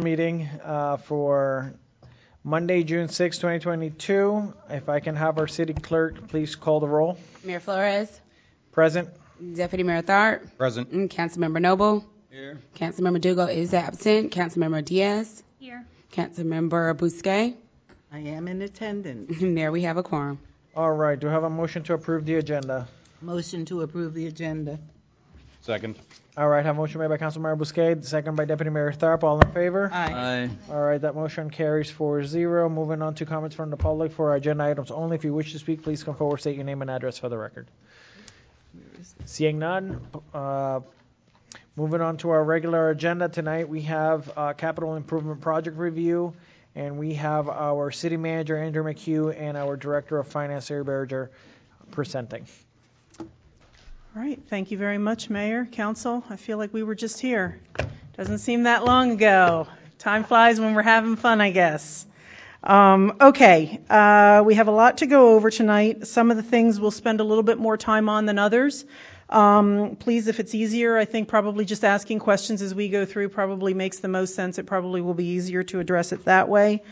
Meeting for Monday, June 6, 2022. If I can have our city clerk please call the roll. Mayor Flores. Present. Deputy Mayor Tharp. Present. And Councilmember Noble. Here. Councilmember Dugo is absent. Councilmember Diaz. Here. Councilmember Bousquet. I am in attendance. And there we have a quorum. All right. Do I have a motion to approve the agenda? Motion to approve the agenda. Second. All right. Have a motion made by Councilmember Bousquet, second by Deputy Mayor Tharp. All in favor? Aye. All right. That motion carries 4-0. Moving on to comments from the public for agenda items only. If you wish to speak, please come forward, state your name and address for the record. Seeing none, moving on to our regular agenda tonight, we have capital improvement project review, and we have our city manager, Andrew McHugh, and our director of finance, Sarah Berger, presenting. All right, thank you very much, Mayor, Council. I feel like we were just here. Doesn't seem that long ago. Time flies when we're having fun, I guess. Okay, we have a lot to go over tonight. Some of the things we'll spend a little bit more time on than others. Please, if it's easier, I think probably just asking questions as we go through probably makes the most sense. It probably will be easier to address it that way.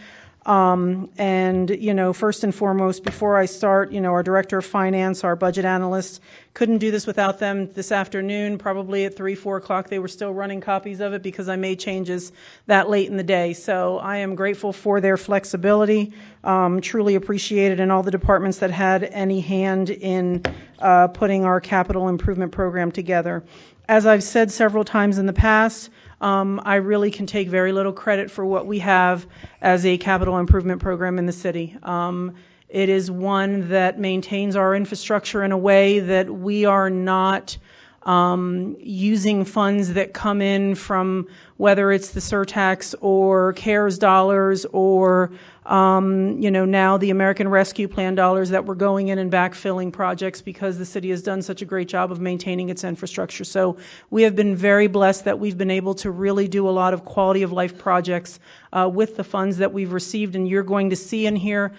And, first and foremost, before I start, our director of finance, our budget analyst, couldn't do this without them this afternoon. Probably at 3-4 o'clock, they were still running copies of it because I made changes that late in the day. So I am grateful for their flexibility, truly appreciate it, and all the departments that had any hand in putting our capital improvement program together. As I've said several times in the past, I really can take very little credit for what we have as a capital improvement program in the city. It is one that maintains our infrastructure in a way that we are not using funds that come in from whether it's the surtax or CARES dollars or now the American Rescue Plan dollars that we're going in and backfilling projects because the city has done such a great job of maintaining its infrastructure. So we have been very blessed that we've been able to really do a lot of quality of life projects with the funds that we've received, and you're going to see in here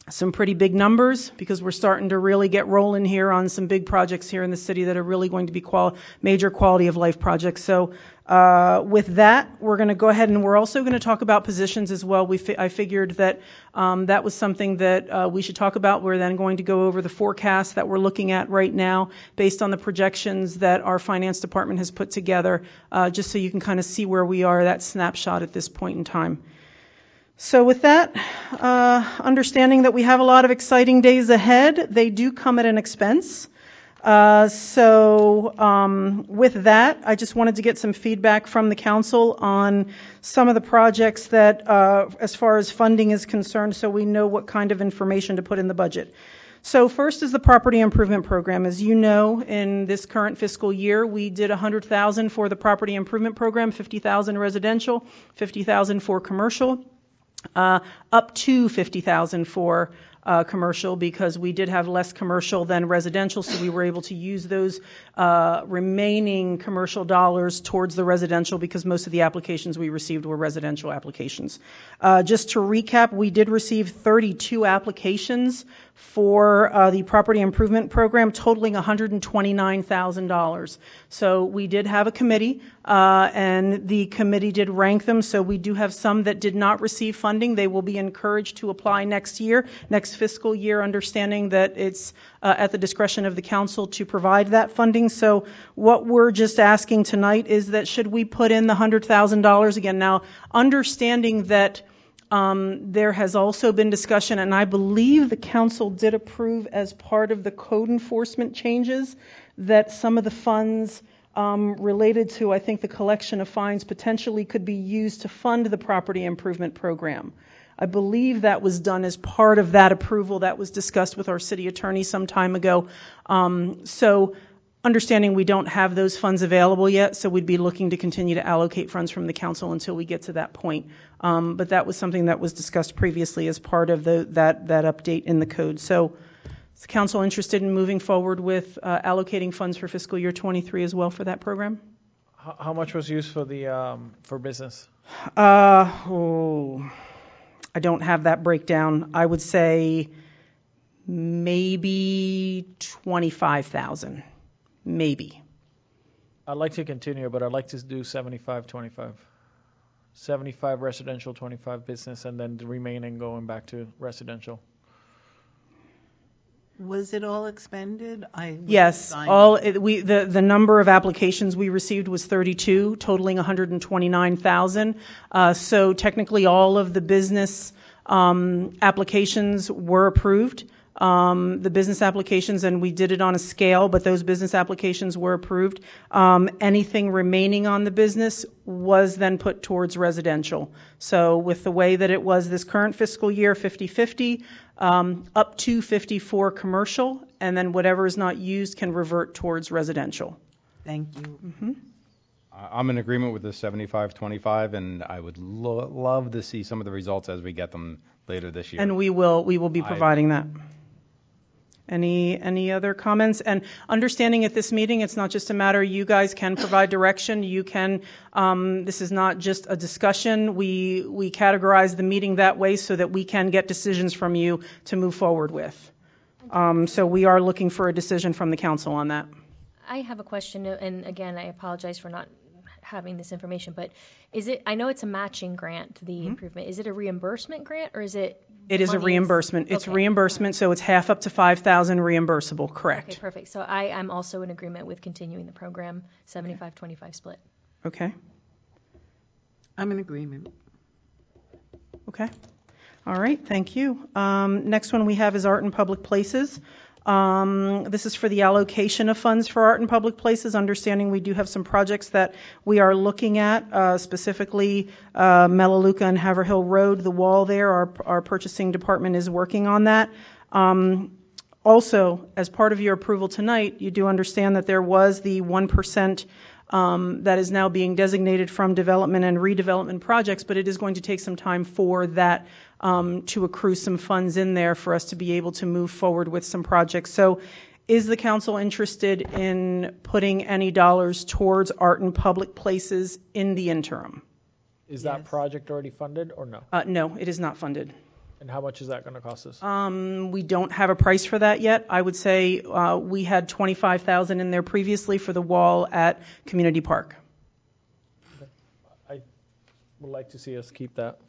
some pretty big numbers because we're starting to really get rolling here on some big projects here in the city that are really going to be major quality of life projects. So with that, we're going to go ahead and we're also going to talk about positions as well. I figured that that was something that we should talk about. We're then going to go over the forecast that we're looking at right now based on the projections that our finance department has put together, just so you can kind of see where we are, that snapshot at this point in time. So with that, understanding that we have a lot of exciting days ahead, they do come at an expense. So with that, I just wanted to get some feedback from the council on some of the projects that, as far as funding is concerned, so we know what kind of information to put in the budget. So first is the property improvement program. As you know, in this current fiscal year, we did $100,000 for the property improvement program, $50,000 residential, $50,000 for commercial. Up to $50,000 for commercial because we did have less commercial than residential, so we were able to use those remaining commercial dollars towards the residential because most of the applications we received were residential applications. Just to recap, we did receive 32 applications for the property improvement program, totaling $129,000. So we did have a committee, and the committee did rank them. So we do have some that did not receive funding. They will be encouraged to apply next fiscal year, understanding that it's at the discretion of the council to provide that funding. So what we're just asking tonight is that should we put in the $100,000 again? Now, understanding that there has also been discussion, and I believe the council did approve as part of the code enforcement changes that some of the funds related to, I think, the collection of fines potentially could be used to fund the property improvement program. I believe that was done as part of that approval that was discussed with our city attorney some time ago. So understanding we don't have those funds available yet, so we'd be looking to continue to allocate funds from the council until we get to that point. But that was something that was discussed previously as part of that update in the code. So is the council interested in moving forward with allocating funds for fiscal year 23 as well for that program? How much was used for the for business? I don't have that breakdown. I would say maybe 25,000. Maybe. I'd like to continue, but I'd like to do 75-25. 75 residential, 25 business, and then the remaining going back to residential. Was it all expended? Yes, signed. the number of applications we received was 32, totaling 129,000. So technically, all of the business applications were approved. The business applications, and we did it on a scale, but those business applications were approved. Anything remaining on the business was then put towards residential. So with the way that it was this current fiscal year, 50-50, up to 54 commercial, and then whatever is not used can revert towards residential. Thank you. I'm in agreement with the 75-25, and I would love to see some of the results as we get them later this year. And we will be providing that. Any other comments? And understanding at this meeting, it's not just a matter you guys can provide direction. You can. This is not just a discussion. We categorize the meeting that way so that we can get decisions from you to move forward with. So we are looking for a decision from the council on that. I have a question, and again, I apologize for not having this information, but is it, I know it's a matching grant, the improvement. Is it a reimbursement grant, or is it? It is a money reimbursement. It's okay. reimbursement, so it's half up to 5,000 reimbursable, correct? Okay, perfect. So I'm also in agreement with continuing the program, 75-25 split. Okay, I'm in agreement. okay. All right, thank you. Next one we have is Art in Public Places. This is for the allocation of funds for art in public places, understanding we do have some projects that we are looking at, specifically Melaleuca and Haverhill Road, the wall there. Our purchasing department is working on that. Also, as part of your approval tonight, you do understand that there was the 1% that is now being designated from development and redevelopment projects, but it is going to take some time for that to accrue some funds in there for us to be able to move forward with some projects. So is the council interested in putting any dollars towards art in public places in the interim? Is that Yes. project already funded or no? No, it is not funded. And how much is that going to cost us? We don't have a price for that yet. I would say we had $25,000 in there previously for the wall at Community Park. I would like to see us keep that.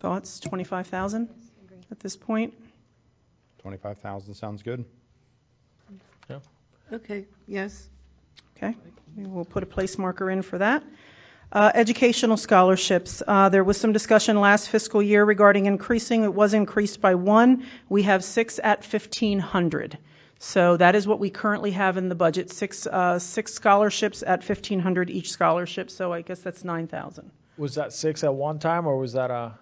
Thoughts? 25,000 at this point? 25,000 sounds good. Okay, yes. Okay, we will put a place marker in for that. Educational scholarships. There was some discussion last fiscal year regarding increasing. It was increased by 1. We have 6 at $1,500. So that is what we currently have in the budget. Six scholarships at $1,500 each scholarship. So I guess that's 9,000. Was that 6 at one time, or was that a?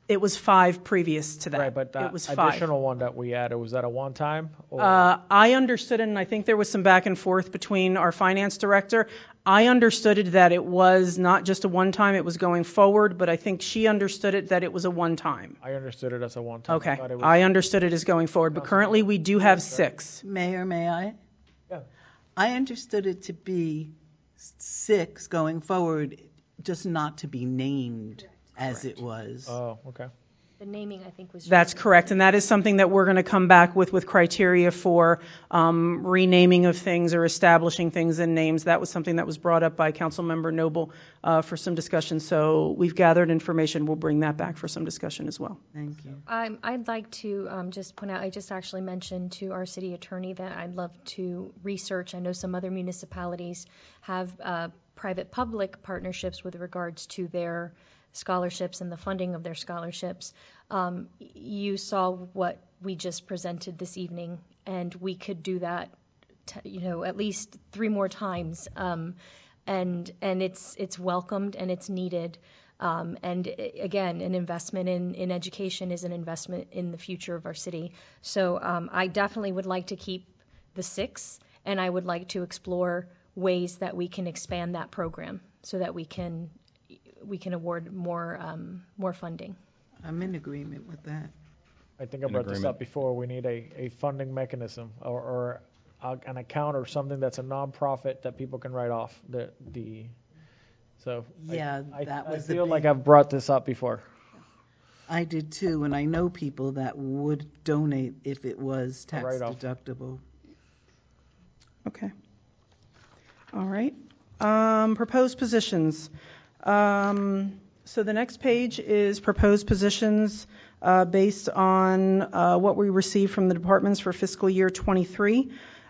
It was 5 previous to that. Right, but that it was 5. additional one that we added, was that a one time? Or? I understood it, and I think there was some back and forth between our finance director. I understood it that it was not just a one-time, it was going forward, but I think she understood it that it was a one-time. I understood it as a one time. Okay, I understood it as going forward, but currently we do have 6. Mayor, may I? Yeah. I understood it to be 6 going forward, just not to be named as it was. Oh, okay. The naming, I think, was. That's correct, and that is something that we're going to come back with criteria for renaming of things or establishing things in names. That was something that was brought up by Councilmember Noble for some discussion, so we've gathered information. We'll bring that back for some discussion as well. Thank you. I'd like to just point out, I just actually mentioned to our city attorney that I'd love to research. I know some other municipalities have private-public partnerships with regards to their scholarships and the funding of their scholarships. You saw what we just presented this evening, and we could do that, at least 3 more times. And it's welcomed and it's needed. And again, an investment in education is an investment in the future of our city. So I definitely would like to keep the 6, and I would like to explore ways that we can expand that program so that we can award more funding. I'm in agreement with that. I think I brought this up before. We need a funding mechanism or an account or something that's a nonprofit that people can write off. So Yeah, that was I feel the like big- I've brought this up before. I did too, and I know people that would donate if it was tax write-off. deductible. Okay. All right. Proposed positions. So the next page is proposed positions based on what we received from the departments for fiscal year 23.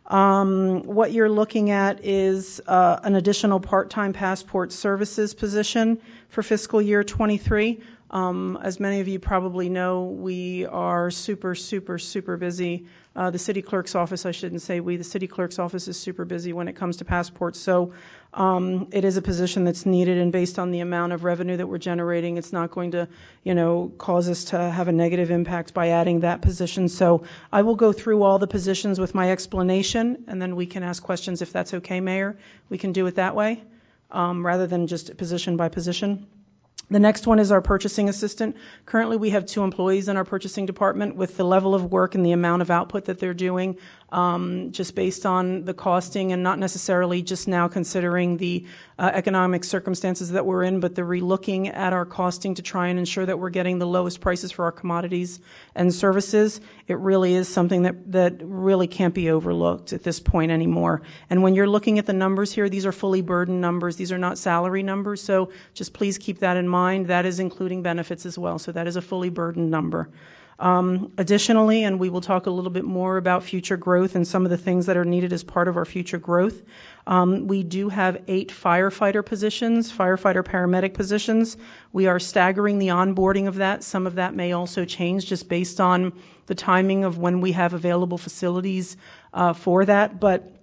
What you're looking at is an additional part-time passport services position for fiscal year 23. As many of you probably know, we are super busy. The city clerk's office, I shouldn't say we, the city clerk's office is super busy when it comes to passports. So it is a position that's needed, and based on the amount of revenue that we're generating, it's not going to, cause us to have a negative impact by adding that position. So I will go through all the positions with my explanation, and then we can ask questions if that's okay, Mayor. We can do it that way, rather than just position by position. The next one is our purchasing assistant. Currently, we have 2 employees in our purchasing department. With the level of work and the amount of output that they're doing, just based on the costing and not necessarily just now considering the economic circumstances that we're in, but the relooking at our costing to try and ensure that we're getting the lowest prices for our commodities and services, it really is something that really can't be overlooked at this point anymore. And when you're looking at the numbers here, these are fully burdened numbers. These are not salary numbers, so just please keep that in mind. That is including benefits as well, so that is a fully burdened number. Additionally, and we will talk a little bit more about future growth and some of the things that are needed as part of our future growth. We do have 8 firefighter positions, firefighter paramedic positions. We are staggering the onboarding of that. Some of that may also change just based on the timing of when we have available facilities for that, but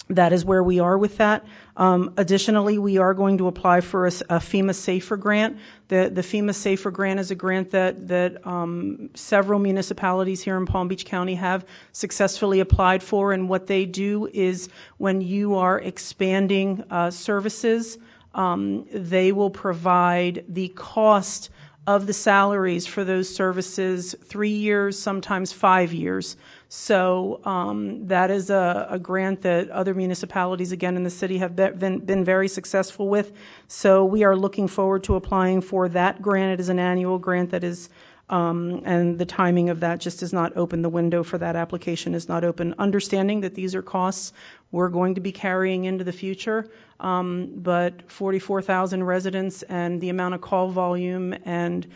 that is where we are with that. Additionally, we are going to apply for a FEMA SAFER grant. The FEMA SAFER grant is a grant that several municipalities here in Palm Beach County have successfully applied for. And what they do is when you are expanding services, they will provide the cost of the salaries for those services 3 years, sometimes 5 years. So that is a grant that other municipalities, again, in the city have been very successful with. So we are looking forward to applying for that grant. It is an annual grant that is, and the timing of that just is not open. The window for that application is not open. Understanding that these are costs we're going to be carrying into the future, but 44,000 residents and the amount of call volume and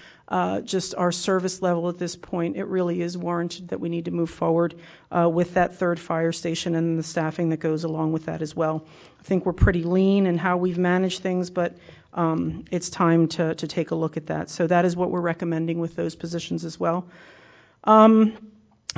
just our service level at this point, it really is warranted that we need to move forward with that 3rd fire station and the staffing that goes along with that as well. I think we're pretty lean in how we've managed things, but it's time to take a look at that. So that is what we're recommending with those positions as well.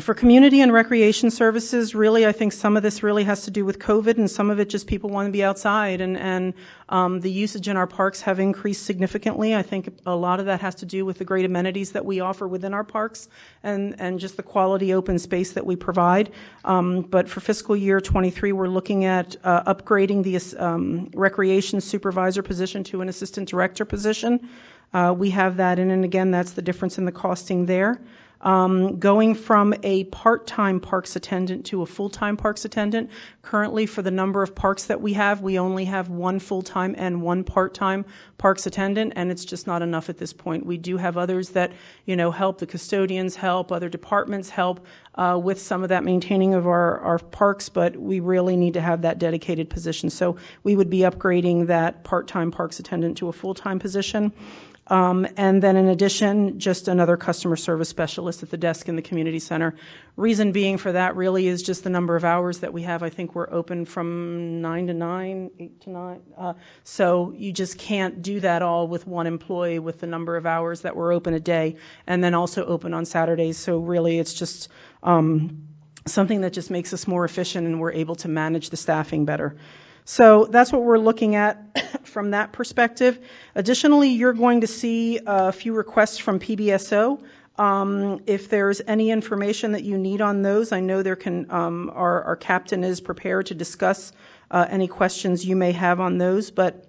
For community and recreation services, really, I think some of this really has to do with COVID, and some of it just people want to be outside, and the usage in our parks have increased significantly. I think a lot of that has to do with the great amenities that we offer within our parks and just the quality open space that we provide. But for fiscal year 23, we're looking at upgrading the recreation supervisor position to an assistant director position. We have that in, and again, that's the difference in the costing there. Going from a part-time parks attendant to a full-time parks attendant. Currently, for the number of parks that we have, we only have 1 full-time and 1 part-time parks attendant, and it's just not enough at this point. We do have others that, help. The custodians help, other departments help with some of that maintaining of our parks, but we really need to have that dedicated position. So we would be upgrading that part-time parks attendant to a full-time position. And then in addition, just another customer service specialist at the desk in the community center. Reason being for that really is just the number of hours that we have. I think we're open from 9 to 9, 8 to 9. So you just can't do that all with 1 employee with the number of hours that we're open a day, and then also open on Saturdays. So really it's just something that just makes us more efficient, and we're able to manage the staffing better. So that's what we're looking at from that perspective. Additionally, you're going to see a few requests from PBSO. If there's any information that you need on those, I know there can, our captain is prepared to discuss any questions you may have on those, but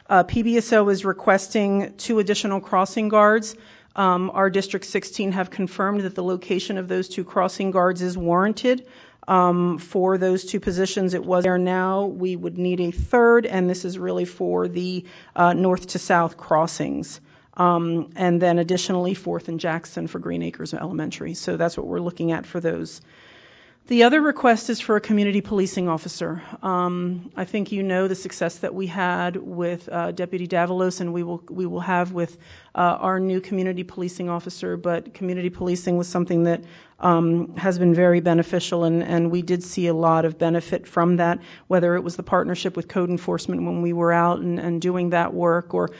PBSO is requesting 2 additional crossing guards. Our District 16 have confirmed that the location of those 2 crossing guards is warranted. For those 2 positions, it was there now. We would need a 3rd, and this is really for the north to south crossings. And then additionally, 4th and Jackson for Green Acres Elementary. So that's what we're looking at for those. The other request is for a community policing officer. I think you know the success that we had with Deputy Davalos, and we will have with our new community policing officer. But community policing was something that has been very beneficial, and we did see a lot of benefit from that, whether it was the partnership with code enforcement when we were out and doing that work, or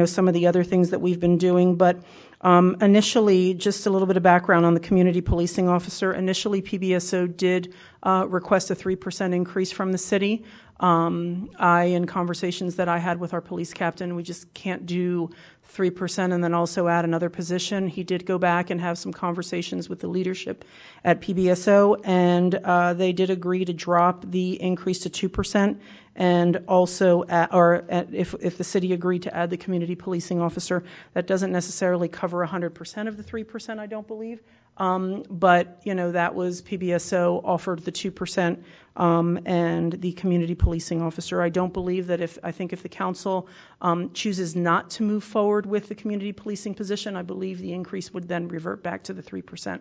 some of the other things that we've been doing. But initially, just a little bit of background on the community policing officer. Initially, PBSO did request a 3% increase from the city. In conversations that I had with our police captain, we just can't do 3% and then also add another position. He did go back and have some conversations with the leadership at PBSO, and they did agree to drop the increase to 2%, and also, if the city agreed to add the community policing officer, that doesn't necessarily cover 100% of the 3%, I don't believe. But that was PBSO offered the 2%, and the community policing officer. I don't believe that if the council chooses not to move forward with the community policing position, I believe the increase would then revert back to the 3%.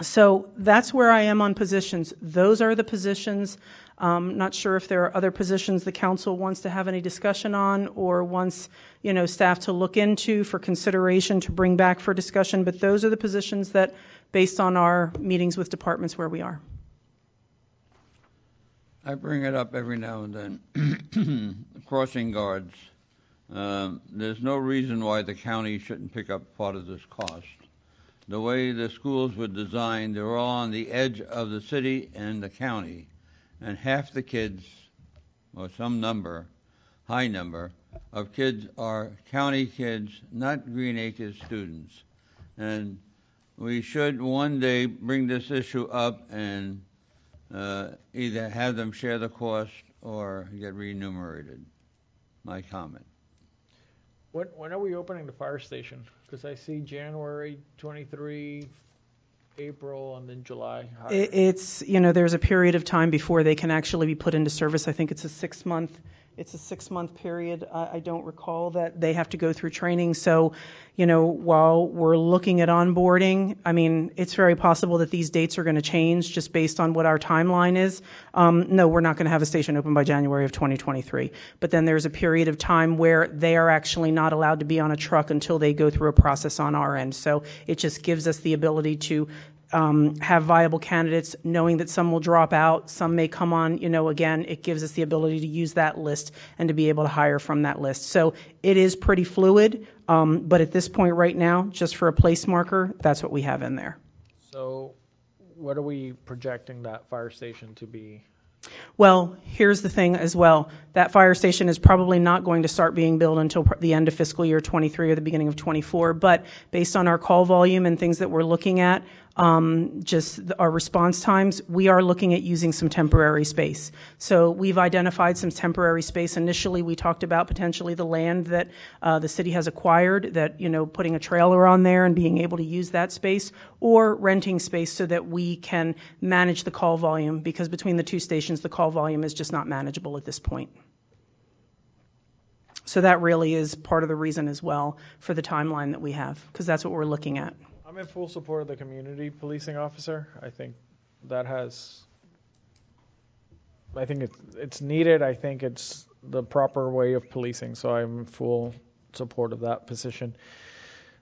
So that's where I am on positions. Those are the positions. Not sure if there are other positions the council wants to have any discussion on, or wants staff to look into for consideration to bring back for discussion, but those are the positions that, based on our meetings with departments, where we are. I bring it up every now and then. Crossing guards. There's no reason why the county shouldn't pick up part of this cost. The way the schools were designed, they're all on the edge of the city and the county. And half the kids, or some number, high number, of kids are county kids, not Green Acres students. And we should one day bring this issue up and either have them share the cost or get remunerated. My comment. When are we opening the fire station? Because I see January 23, April, and then July. It's there's a period of time before they can actually be put into service. I think it's a 6-month. It's a 6-month period. I don't recall that they have to go through training. So, while we're looking at onboarding, it's very possible that these dates are going to change just based on what our timeline is. No, we're not going to have a station open by January of 2023. But then there's a period of time where they are actually not allowed to be on a truck until they go through a process on our end. So it just gives us the ability to have viable candidates, knowing that some will drop out, some may come on, again, it gives us the ability to use that list and to be able to hire from that list. So it is pretty fluid, but at this point right now, just for a place marker, that's what we have in there. So what are we projecting that fire station to be? Well, here's the thing as well. That fire station is probably not going to start being built until the end of fiscal year 23 or the beginning of 24. But based on our call volume and things that we're looking at, just our response times, we are looking at using some temporary space. So we've identified some temporary space. Initially, we talked about potentially the land that the city has acquired, that, putting a trailer on there and being able to use that space, or renting space so that we can manage the call volume, because between the two stations, the call volume is just not manageable at this point. So that really is part of the reason as well for the timeline that we have, because that's what we're looking at. I'm in full support of the community policing officer. I think it's needed. I think it's the proper way of policing. So I'm in full support of that position.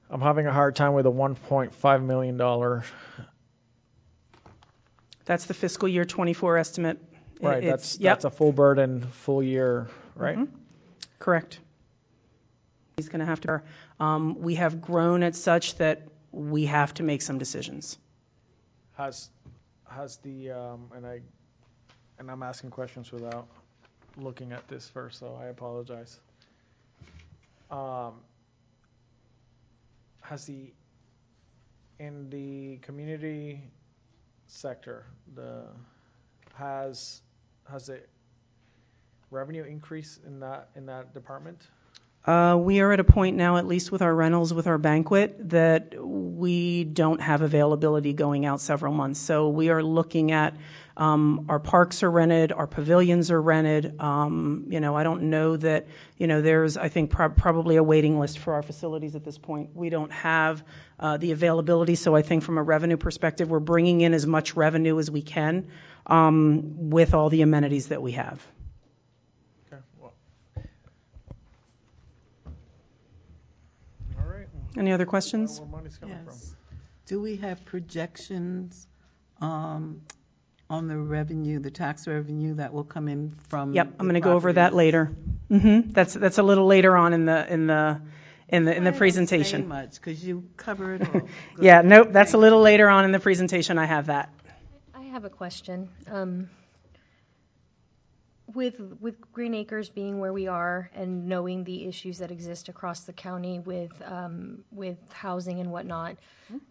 I'm having a hard time with a $1.5 million. That's the fiscal year 24 estimate. Right. That's a full burden, full year, right? Mm-hmm. Correct. He's going to have to. We have grown at such that we have to make some decisions. Has the and I'm asking questions without looking at this first, so I apologize. In the community sector, has the revenue increase in that department? We are at a point now, at least with our rentals, with our banquet, that we don't have availability going out several months. So we are looking at our parks are rented, our pavilions are rented. I don't know that, there's, I think, probably a waiting list for our facilities at this point. We don't have the availability, so I think from a revenue perspective, we're bringing in as much revenue as we can with all the amenities that we have. Okay, well. All right. Any other questions? Where money's coming from. Yes. Do we have projections on the revenue, the tax revenue that will come in from? Yep, I'm the going to go over that properties? later. That's a little later on in the presentation. Say much because you cover it all. Yeah, nope, that's a little later on in the presentation. I have that. I have a question. With Green Acres being where we are and knowing the issues that exist across the county with housing and whatnot,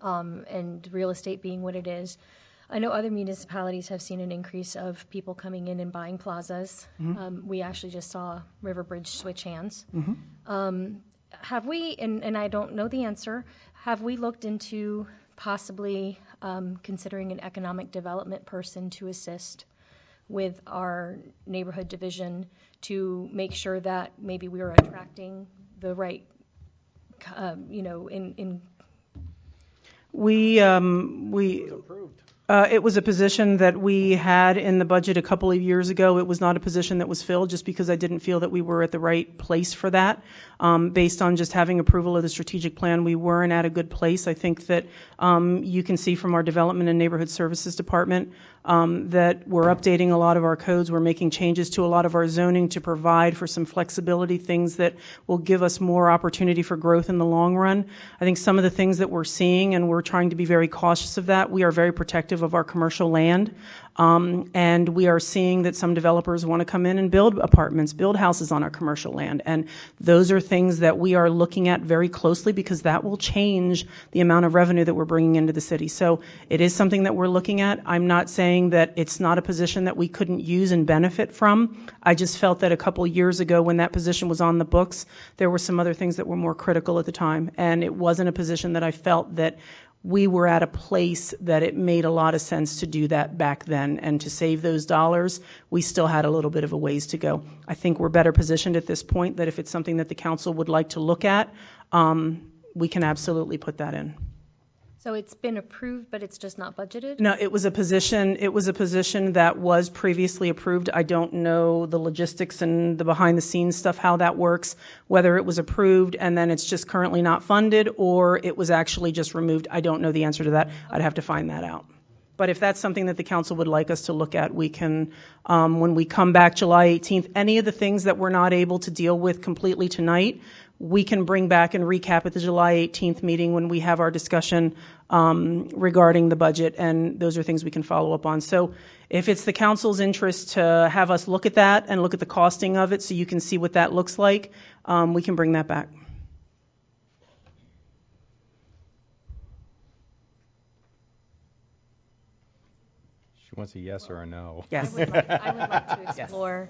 and real estate being what it is, I know other municipalities have seen an increase of people coming in and buying plazas. We actually just saw Riverbridge switch hands. Have we, and I don't know the answer, have we looked into possibly considering an economic development person to assist with our neighborhood division to make sure that maybe we are attracting the right, It was a position that we had in the budget a couple of years ago. It was not a position that was filled just because I didn't feel that we were at the right place for that. Based on just having approval of the strategic plan, we weren't at a good place. I think that you can see from our Development and Neighborhood Services Department that we're updating a lot of our codes. We're making changes to a lot of our zoning to provide for some flexibility, things that will give us more opportunity for growth in the long run. I think some of the things that we're seeing, and we're trying to be very cautious of that, we are very protective of our commercial land. And we are seeing that some developers want to come in and build apartments, build houses on our commercial land. And those are things that we are looking at very closely because that will change the amount of revenue that we're bringing into the city. So it is something that we're looking at. I'm not saying that it's not a position that we couldn't use and benefit from. I just felt that a couple years ago when that position was on the books, there were some other things that were more critical at the time. And it wasn't a position that I felt that we were at a place that it made a lot of sense to do that back then. And to save those dollars, we still had a little bit of a ways to go. I think we're better positioned at this point that if it's something that the council would like to look at, we can absolutely put that in. So it's been approved, but it's just not budgeted? No, it was a position that was previously approved. I don't know the logistics and the behind the scenes stuff, how that works, whether it was approved and then it's just currently not funded or it was actually just removed. I don't know the answer to that. I'd have to find that out. But if that's something that the council would like us to look at, we can, when we come back July 18th, any of the things that we're not able to deal with completely tonight, we can bring back and recap at the July 18th meeting when we have our discussion regarding the budget, and those are things we can follow up on. So if it's the council's interest to have us look at that and look at the costing of it so you can see what that looks like, we can bring that back. She wants a yes or a no. Yes. I would like to explore.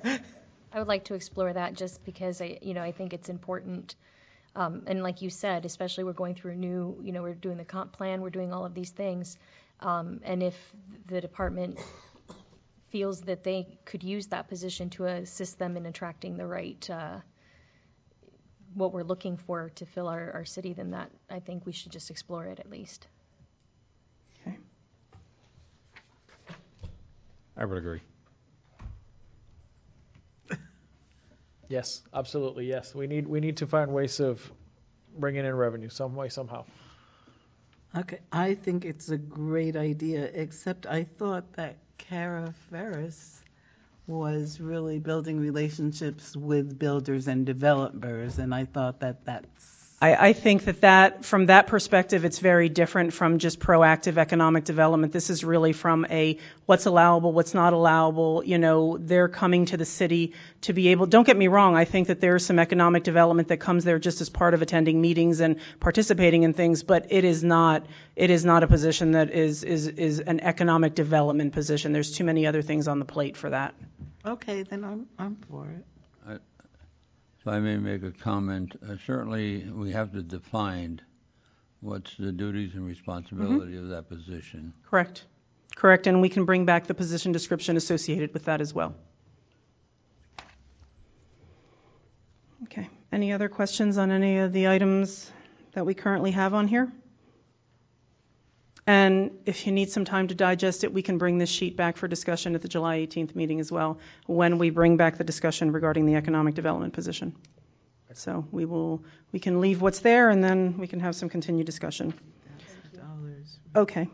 I would like to explore that just because I think it's important. And like you said, especially we're going through a new, we're doing the comp plan, we're doing all of these things. And if the department feels that they could use that position to assist them in attracting the right, what we're looking for to fill our city, then that, I think we should just explore it at least. Okay. I would agree. Yes, absolutely, yes. We need to find ways of bringing in revenue some way, somehow. Okay, I think it's a great idea, except I thought that Cara Ferris was really building relationships with builders and developers, and I thought that that's... I think that from that perspective, it's very different from just proactive economic development. This is really from a what's allowable, what's not allowable. They're coming to the city to be able, don't get me wrong, I think that there's some economic development that comes there just as part of attending meetings and participating in things, but it is not a position that is an economic development position. There's too many other things on the plate for that. Okay, then I'm for it. If I may make a comment, certainly we have to define what's the duties and responsibility of that position. Correct. Correct, and we can bring back the position description associated with that as well. Okay, any other questions on any of the items that we currently have on here? And if you need some time to digest it, we can bring this sheet back for discussion at the July 18th meeting as well, when we bring back the discussion regarding the economic development position. So we can leave what's there, and then we can have some continued discussion. Okay.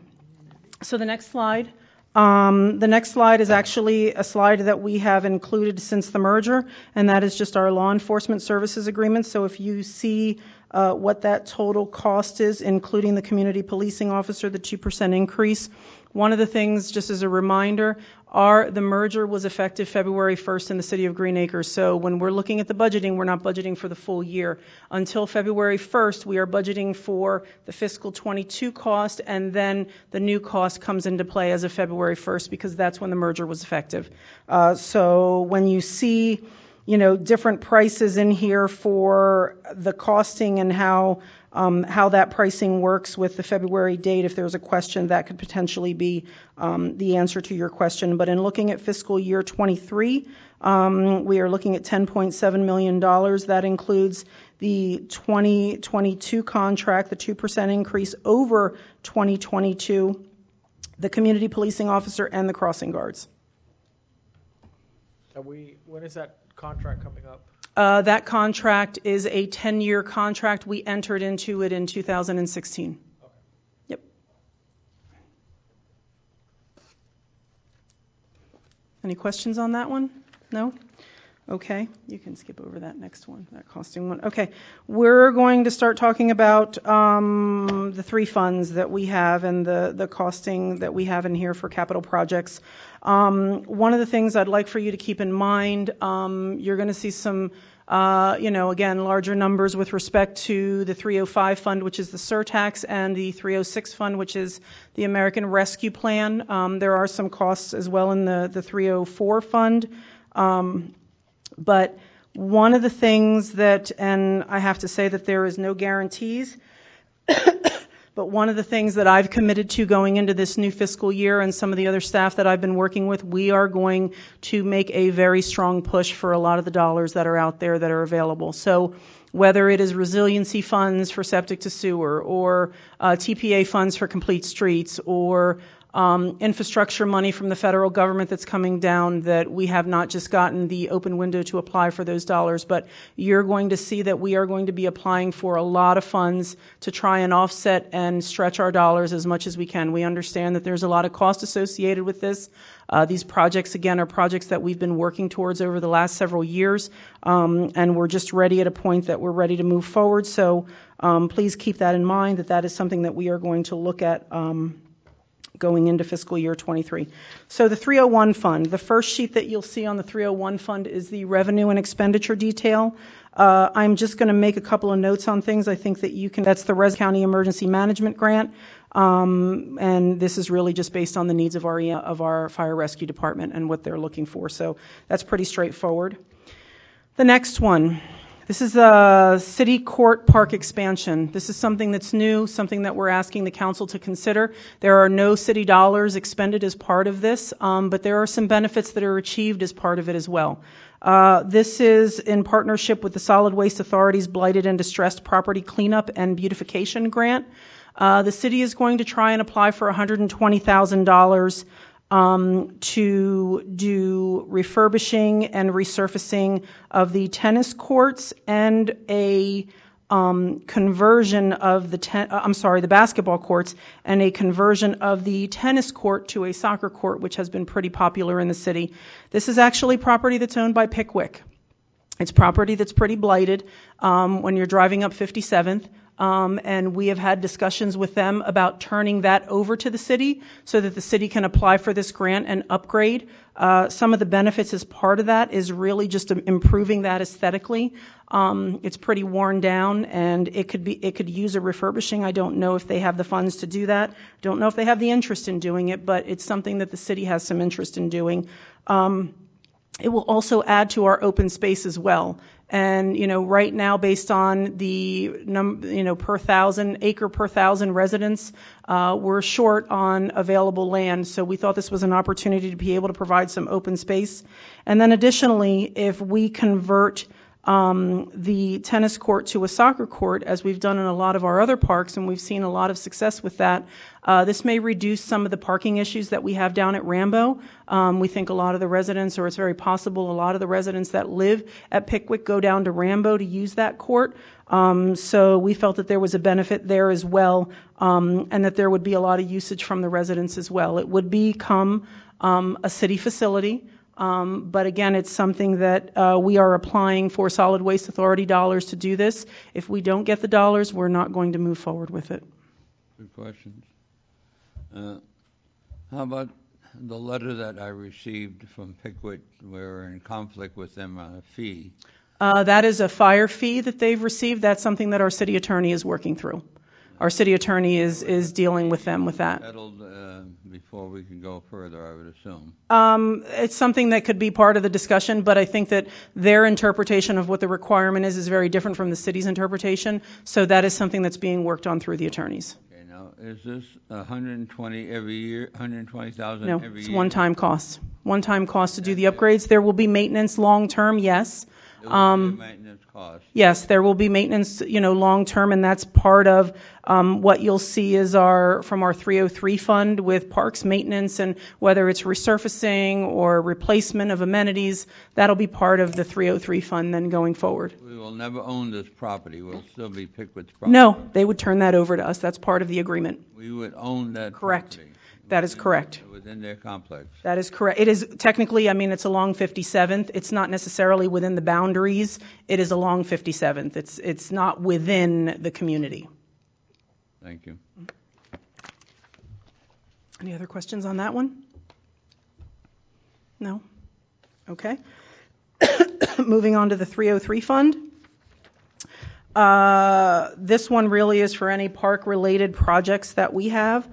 So the next slide. The next slide is actually a slide that we have included since the merger, and that is just our law enforcement services agreement. So if you see what that total cost is, including the community policing officer, the 2% increase. One of the things, just as a reminder, the merger was effective February 1st in the city of Green Acres. So when we're looking at the budgeting, we're not budgeting for the full year. Until February 1st, we are budgeting for the fiscal 22 cost, and then the new cost comes into play as of February 1st because that's when the merger was effective. So when you see different prices in here for the costing and how that pricing works with the February date. If there's a question, that could potentially be the answer to your question. But in looking at fiscal year 23, we are looking at $10.7 million. That includes the 2022 contract, the 2% increase over 2022, the community policing officer, and the crossing guards. When is that contract coming up? That contract is a 10-year contract. We entered into it in 2016. Okay. Yep. Any questions on that one? No? Okay. You can skip over that next one, that costing one. Okay. We're going to start talking about the three funds that we have and the costing that we have in here for capital projects. One of the things I'd like for you to keep in mind, you're going to see some, again, larger numbers with respect to the 305 fund, which is the surtax, and the 306 fund, which is the American Rescue Plan. There are some costs as well in the 304 fund. But one of the things that, and I have to say that there is no guarantees, but one of the things that I've committed to going into this new fiscal year, and some of the other staff that I've been working with, we are going to make a very strong push for a lot of the dollars that are out there that are available. So whether it is resiliency funds for septic to sewer, or TPA funds for complete streets, or infrastructure money from the federal government that's coming down, that we have not just gotten the open window to apply for those dollars, but you're going to see that we are going to be applying for a lot of funds to try and offset and stretch our dollars as much as we can. We understand that there's a lot of cost associated with this. These projects, again, are projects that we've been working towards over the last several years, and we're just ready at a point that we're ready to move forward. So please keep that in mind, that is something that we are going to look at going into fiscal year 23. So the 301 fund, the first sheet that you'll see on the 301 fund is the revenue and expenditure detail. I'm just going to make a couple of notes on things. I think that that's the Res County Emergency Management Grant, and this is really just based on the needs of our fire rescue department and what they're looking for. So that's pretty straightforward. The next one. This is a city court park expansion. This is something that's new, something that we're asking the council to consider. There are no city dollars expended as part of this, but there are some benefits that are achieved as part of it as well. This is in partnership with the Solid Waste Authority's Blighted and Distressed Property Cleanup and Beautification Grant. The city is going to try and apply for $120,000 to do refurbishing and resurfacing of the tennis courts and a conversion of the basketball courts, and a conversion of the tennis court to a soccer court, which has been pretty popular in the city. This is actually property that's owned by Pickwick. It's property that's pretty blighted when you're driving up 57th. And we have had discussions with them about turning that over to the city so that the city can apply for this grant and upgrade. Some of the benefits as part of that is really just improving that aesthetically. It's pretty worn down, and it could use a refurbishing. I don't know if they have the funds to do that. Don't know if they have the interest in doing it, but it's something that the city has some interest in doing. It will also add to our open space as well. And, right now, based on the per thousand, acre per thousand residents, we're short on available land. So we thought this was an opportunity to be able to provide some open space. And then additionally, if we convert the tennis court to a soccer court, as we've done in a lot of our other parks, and we've seen a lot of success with that, this may reduce some of the parking issues that we have down at Rambo. We think a lot of the residents, or it's very possible a lot of the residents that live at Pickwick go down to Rambo to use that court. So we felt that there was a benefit there as well, and that there would be a lot of usage from the residents as well. It would become a city facility. But again, it's something that we are applying for Solid Waste Authority dollars to do this. If we don't get the dollars, we're not going to move forward with it. Good questions. How about the letter that I received from Pickwick? We're in conflict with them on a fee. That is a fire fee that they've received. That's something that our city attorney is working through. Our city attorney is dealing with them with that. Settled before we can go further, I would assume. It's something that could be part of the discussion, but I think that their interpretation of what the requirement is very different from the city's interpretation. So that is something that's being worked on through the attorneys. Okay, now is this 120 every year? 120,000 No, every it's year? one-time cost. One-time cost to do the upgrades. There will be maintenance long-term, yes. There will be a maintenance cost. Yes, there will be maintenance, long-term, and that's part of what you'll see is from our 303 fund with parks maintenance, and whether it's resurfacing or replacement of amenities, that'll be part of the 303 fund then going forward. We will never own this property. We'll still be Pickwick's property. No, they would turn that over to us. That's part of the agreement. We would own that Correct. property. That is correct. Within their complex. That is correct. It is technically, it's along 57th. It's not necessarily within the boundaries. It is along 57th. It's not within the community. Thank you. Any other questions on that one? No? Okay. Moving on to the 303 fund. This one really is for any park-related projects that we have.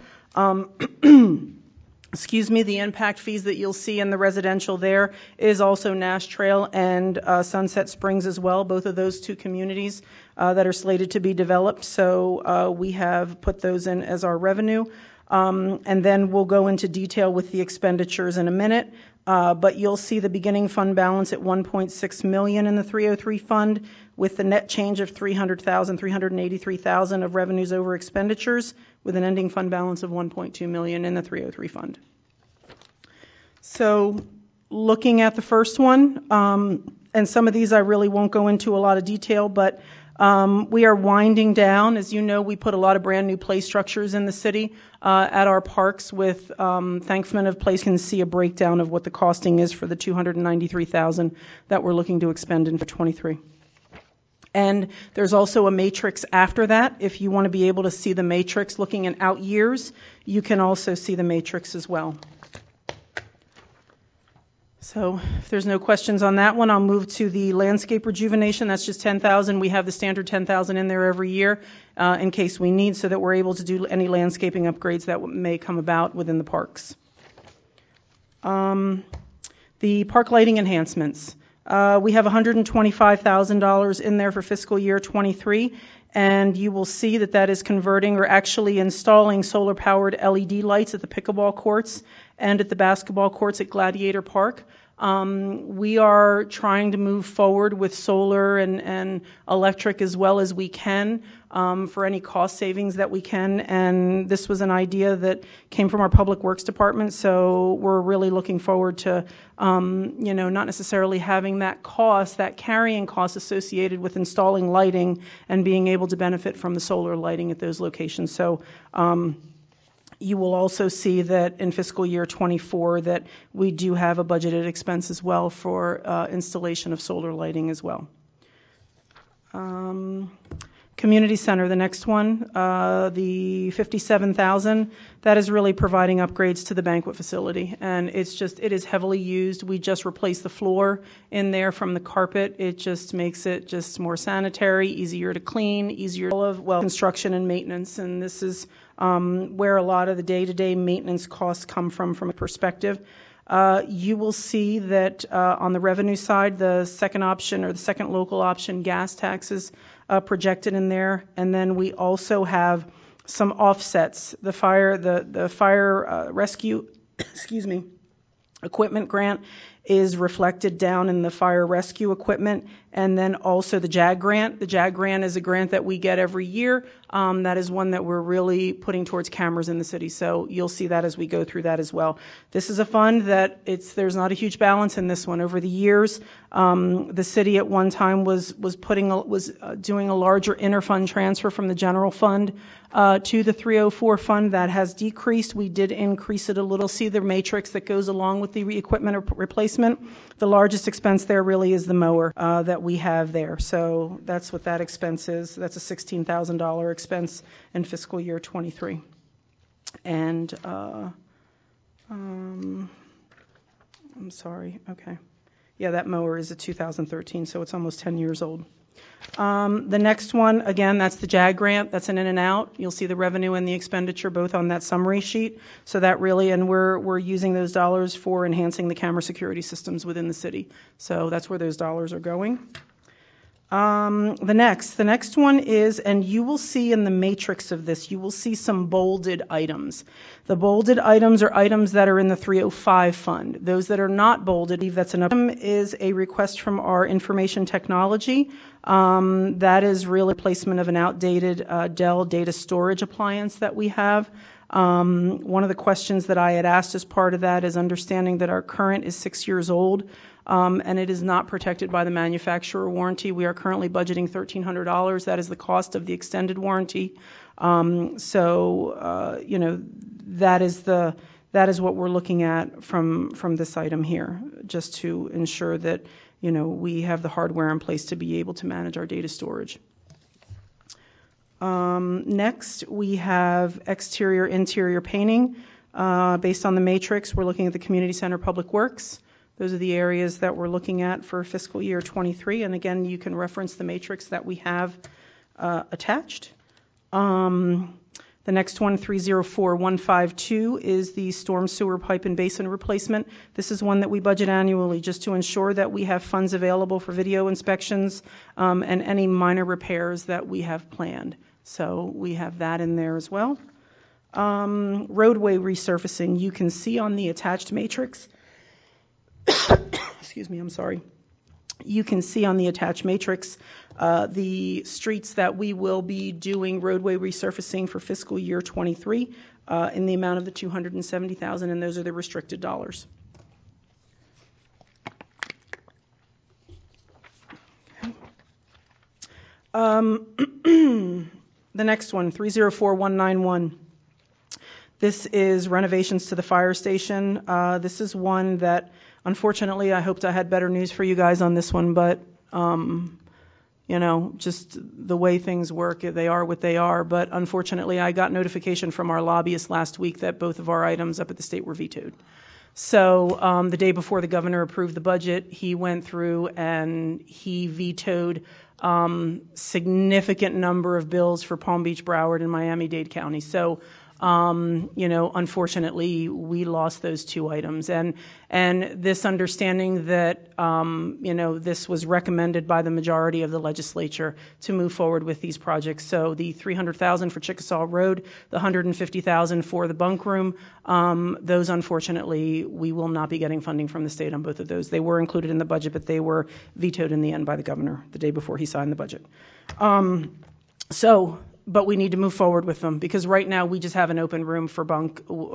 Excuse me, the impact fees that you'll see in the residential there is also Nash Trail and Sunset Springs as well, both of those two communities that are slated to be developed. So we have put those in as our revenue. And then we'll go into detail with the expenditures in a minute. But you'll see the beginning fund balance at $1.6 million in the 303 fund, with the net change of $383,000 of revenues over expenditures, with an ending fund balance of $1.2 million in the 303 fund. So looking at the first one, and some of these I really won't go into a lot of detail, but we are winding down. As you know, we put a lot of brand new play structures in the city at our parks with Thanksmen of Place. Can see a breakdown of what the costing is for the $293,000 that we're looking to expend in for 23. And there's also a matrix after that. If you want to be able to see the matrix looking in out years, you can also see the matrix as well. So if there's no questions on that one, I'll move to the landscape rejuvenation. That's just $10,000. We have the standard $10,000 in there every year in case we need, so that we're able to do any landscaping upgrades that may come about within the parks. The park lighting enhancements. We have $125,000 in there for fiscal year 23, and you will see that that is converting or actually installing solar-powered LED lights at the pickleball courts and at the basketball courts at Gladiator Park. We are trying to move forward with solar and electric as well as we can for any cost savings that we can, and this was an idea that came from our Public Works Department, so we're really looking forward to not necessarily having that cost, that carrying cost associated with installing lighting and being able to benefit from the solar lighting at those locations. So you will also see that in fiscal year 24 that we do have a budgeted expense as well for installation of solar lighting as well. Community center, the next one, the $57,000, that is really providing upgrades to the banquet facility, and it is heavily used. We just replaced the floor in there from the carpet. It just makes it just more sanitary, easier to clean, easier construction and maintenance, and this is where a lot of the day-to-day maintenance costs come from a perspective. You will see that on the revenue side, the second option or the second local option, gas taxes projected in there. And then we also have some offsets. The fire rescue, excuse me, equipment grant is reflected down in the fire rescue equipment, and then also the JAG grant. The JAG grant is a grant that we get every year. That is one that we're really putting towards cameras in the city, so you'll see that as we go through that as well. This is a fund that there's not a huge balance in this one. Over the years, the city at one time was doing a larger interfund transfer from the general fund to the 304 fund. That has decreased. We did increase it a little. See the matrix that goes along with the equipment replacement. The largest expense there really is the mower that we have there. So that's what that expense is. That's a $16,000 expense in fiscal year 23. And I'm sorry. Okay. Yeah, that mower is a 2013, so it's almost 10 years old. The next one, again, that's the JAG grant. That's an in and out. You'll see the revenue and the expenditure both on that summary sheet. So that really, and we're using those dollars for enhancing the camera security systems within the city. So that's where those dollars are going. The next one is, and you will see in the matrix of this, you will see some bolded items. The bolded items are items that are in the 305 fund. Those that are not bolded, that's an item, is a request from our information technology. That is really replacement of an outdated Dell data storage appliance that we have. One of the questions that I had asked as part of that is understanding that our current is 6 years old. And it is not protected by the manufacturer warranty. We are currently budgeting $1,300. That is the cost of the extended warranty. That is what we're looking at from this item here, just to ensure that we have the hardware in place to be able to manage our data storage. Next, we have exterior interior painting. Based on the matrix, we're looking at the community center public works. Those are the areas that we're looking at for fiscal year 23. And again, you can reference the matrix that we have attached. The next one, 304152, is the storm sewer pipe and basin replacement. This is one that we budget annually just to ensure that we have funds available for video inspections and any minor repairs that we have planned. So we have that in there as well. Roadway resurfacing, you can see on the attached matrix. Excuse me, I'm sorry. You can see on the attached matrix the streets that we will be doing roadway resurfacing for fiscal year 23 in the amount of the $270,000, and those are the restricted dollars. The next one, 304191. This is renovations to the fire station. This is one that, unfortunately, I hoped I had better news for you guys on this one, but, just the way things work, they are what they are. But unfortunately, I got notification from our lobbyist last week that both of our items up at the state were vetoed. So the day before the governor approved the budget, he went through and he vetoed significant number of bills for Palm Beach, Broward, and Miami-Dade County. So unfortunately, we lost those two items. And this understanding that, this was recommended by the majority of the legislature to move forward with these projects. So the $300,000 for Chickasaw Road, the $150,000 for the bunk room, those, unfortunately, we will not be getting funding from the state on both of those. They were included in the budget, but they were vetoed in the end by the governor the day before he signed the budget. But we need to move forward with them because right now we just have an open room for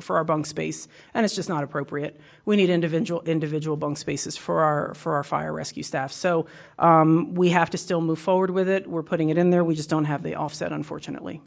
our bunk space, and it's just not appropriate. We need individual bunk spaces for our fire rescue staff. So we have to still move forward with it. We're putting it in there. We just don't have the offset, unfortunately.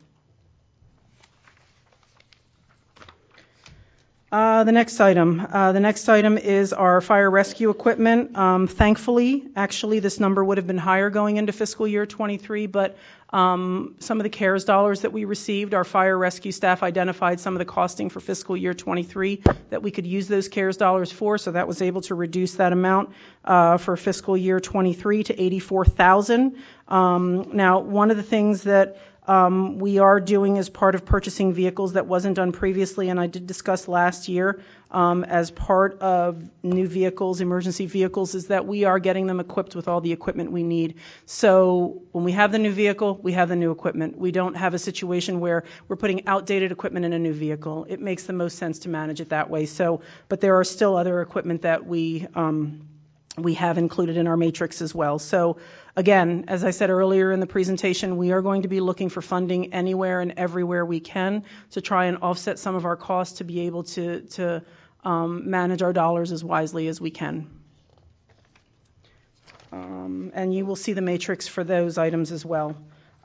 The next item is our fire rescue equipment. Thankfully, actually, this number would have been higher going into fiscal year 23, but some of the CARES dollars that we received, our fire rescue staff identified some of the costing for fiscal year 23 that we could use those CARES dollars for, so that was able to reduce that amount for fiscal year 23 to $84,000. Now, one of the things that we are doing as part of purchasing vehicles that wasn't done previously, and I did discuss last year as part of new vehicles, emergency vehicles, is that we are getting them equipped with all the equipment we need. So when we have the new vehicle, we have the new equipment. We don't have a situation where we're putting outdated equipment in a new vehicle. It makes the most sense to manage it that way. So, but there are still other equipment that we have included in our matrix as well. So again, as I said earlier in the presentation, we are going to be looking for funding anywhere and everywhere we can to try and offset some of our costs to be able to manage our dollars as wisely as we can. And you will see the matrix for those items as well.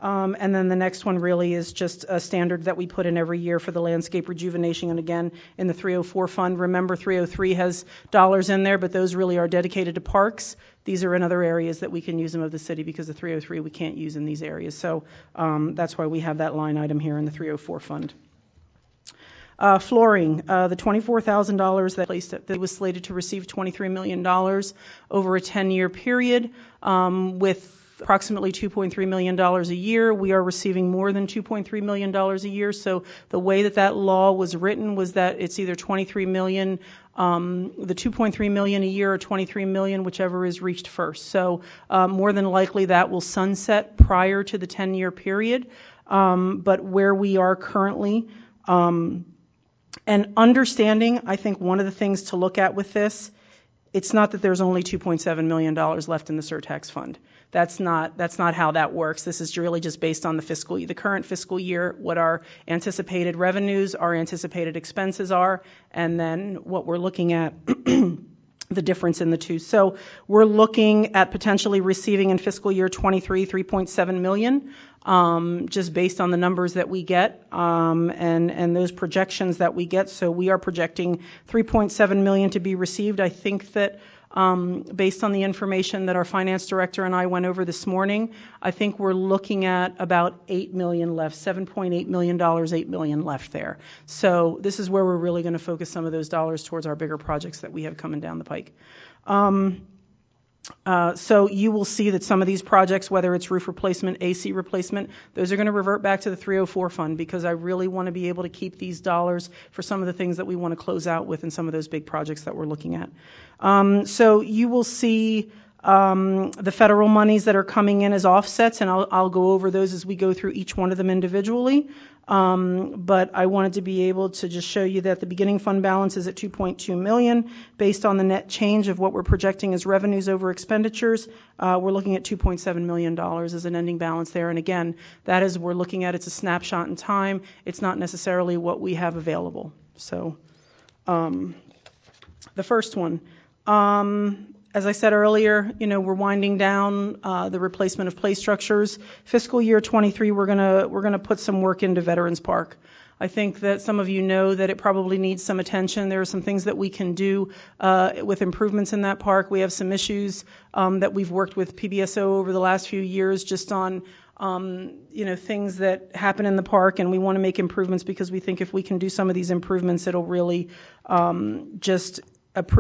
And then the next one really is just a standard that we put in every year for the landscape rejuvenation, and again, in the 304 fund. Remember, 303 has dollars in there, but those really are dedicated to parks. These are in other areas that we can use them of the city, because the 303 we can't use in these areas. So that's why we have that line item here in the 304 fund. Flooring, the $24,000 that was slated to receive $23 million over a 10-year period, with approximately $2.3 million a year. We are receiving more than $2.3 million a year. So the way that law was written was that it's either $23 million, the $2.3 million a year, or $23 million, whichever is reached first. So more than likely that will sunset prior to the 10-year period. But where we are currently, and understanding, I think one of the things to look at with this, it's not that there's only $2.7 million left in the surtax fund. That's not how that works. This is really just based on the current fiscal year, what our anticipated revenues, our anticipated expenses are, and then what we're looking at, the difference in the two. So we're looking at potentially receiving in fiscal year 23, $3.7 million, just based on the numbers that we get, and those projections that we get. So we are projecting $3.7 million to be received. I think that based on the information that our finance director and I went over this morning, I think we're looking at about $8 million left, $7.8 million, $8 million left there. So this is where we're really going to focus some of those dollars towards our bigger projects that we have coming down the pike. So you will see that some of these projects, whether it's roof replacement, AC replacement, those are going to revert back to the 304 fund, because I really want to be able to keep these dollars for some of the things that we want to close out with and some of those big projects that we're looking at. So you will see the federal monies that are coming in as offsets, and I'll go over those as we go through each one of them individually. But I wanted to be able to just show you that the beginning fund balance is at $2.2 million. Based on the net change of what we're projecting as revenues over expenditures, we're looking at $2.7 million as an ending balance there. And again, that is, we're looking at, it's a snapshot in time. It's not necessarily what we have available. So the first one, as I said earlier, we're winding down the replacement of play structures. Fiscal year 23, we're gonna put some work into Veterans Park. I think that some of you know that it probably needs some attention. There are some things that we can do with improvements in that park. We have some issues that we've worked with PBSO over the last few years, just on things that happen in the park, and we want to make improvements, because we think if we can do some of these improvements, it'll really just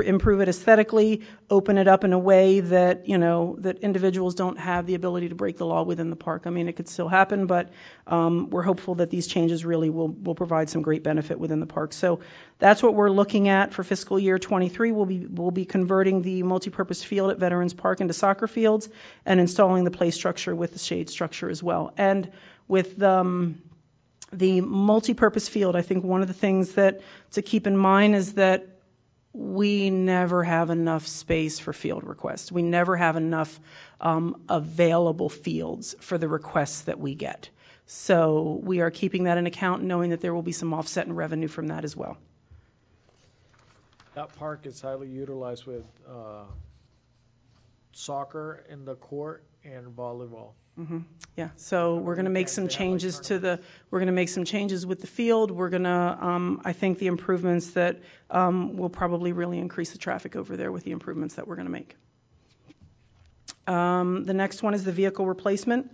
improve it aesthetically, open it up in a way that, that individuals don't have the ability to break the law within the park. I mean, it could still happen, but we're hopeful that these changes really will provide some great benefit within the park. So that's what we're looking at for fiscal year 23. We'll be converting the multipurpose field at Veterans Park into soccer fields and installing the play structure with the shade structure as well. And with the multipurpose field, I think one of the things that to keep in mind is that we never have enough space for field requests. We never have enough available fields for the requests that we get. So we are keeping that in account, knowing that there will be some offset in revenue from that as well. That park is highly utilized with soccer in the court and volleyball. Mm-hmm. Yeah, so we're going to make some changes we're going to make some changes with the field. We're going to, I think the improvements that will probably really increase the traffic over there with the improvements that we're going to make. The next one is the vehicle replacement.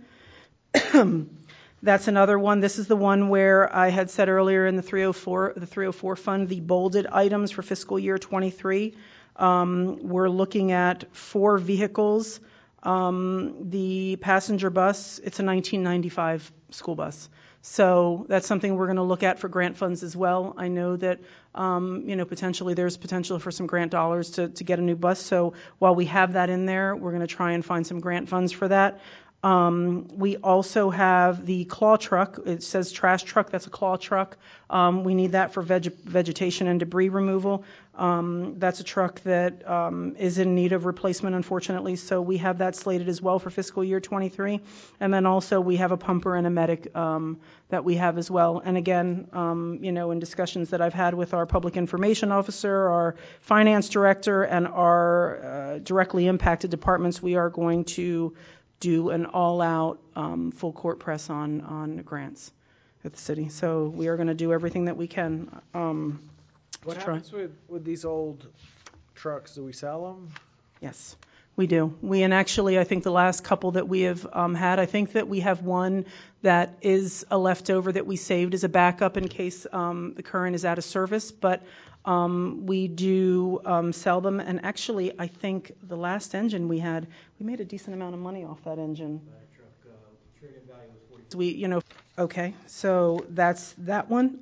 That's another one. This is the one where I had said earlier in the 304 fund, the bolded items for fiscal year 23. We're looking at 4 vehicles The passenger bus, it's a 1995 school bus. So that's something we're going to look at for grant funds as well. I know that, potentially there's potential for some grant dollars to get a new bus. So while we have that in there, we're going to try and find some grant funds for that. We also have the claw truck. It says trash truck. That's a claw truck. We need that for vegetation and debris removal. That's a truck that is in need of replacement, unfortunately. So we have that slated as well for fiscal year 23. And then also we have a pumper and a medic that we have as well. And again, in discussions that I've had with our public information officer, our finance director, and our directly impacted departments, we are going to do an all-out full court press on grants at the city. So we are going to do everything that we can. What happens with these old trucks? Do we sell them? Yes, we do. And actually, I think the last couple that we have had, I think that we have one that is a leftover that we saved as a backup in case the current is out of service. But we do sell them. And actually, I think the last engine we had, we made a decent amount of money off that engine. That truck, trade-in value was 40. Okay, so that's that one.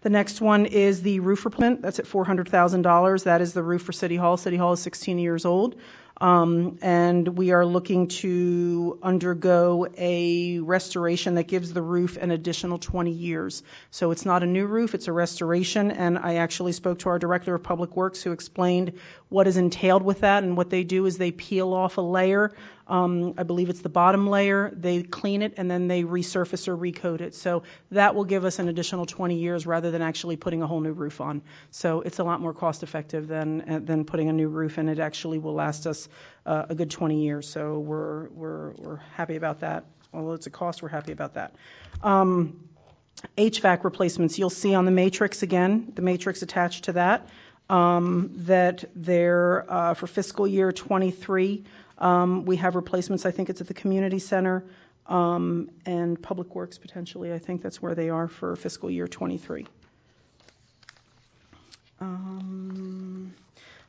The next one is the roof replacement. That's at $400,000. That is the roof for City Hall. City Hall is 16 years old. And we are looking to undergo a restoration that gives the roof an additional 20 years. So it's not a new roof, it's a restoration. And I actually spoke to our Director of Public Works who explained what is entailed with that. And what they do is they peel off a layer. I believe it's the bottom layer. They clean it and then they resurface or recoat it. So that will give us an additional 20 years rather than actually putting a whole new roof on. So it's a lot more cost effective than putting a new roof, and it actually will last us a good 20 years. So we're happy about that. Although it's a cost, we're happy about that. HVAC replacements, you'll see on the matrix again, the matrix attached to that, that they're for fiscal year 23. We have replacements. I think it's at the community center and Public Works potentially. I think that's where they are for fiscal year 23.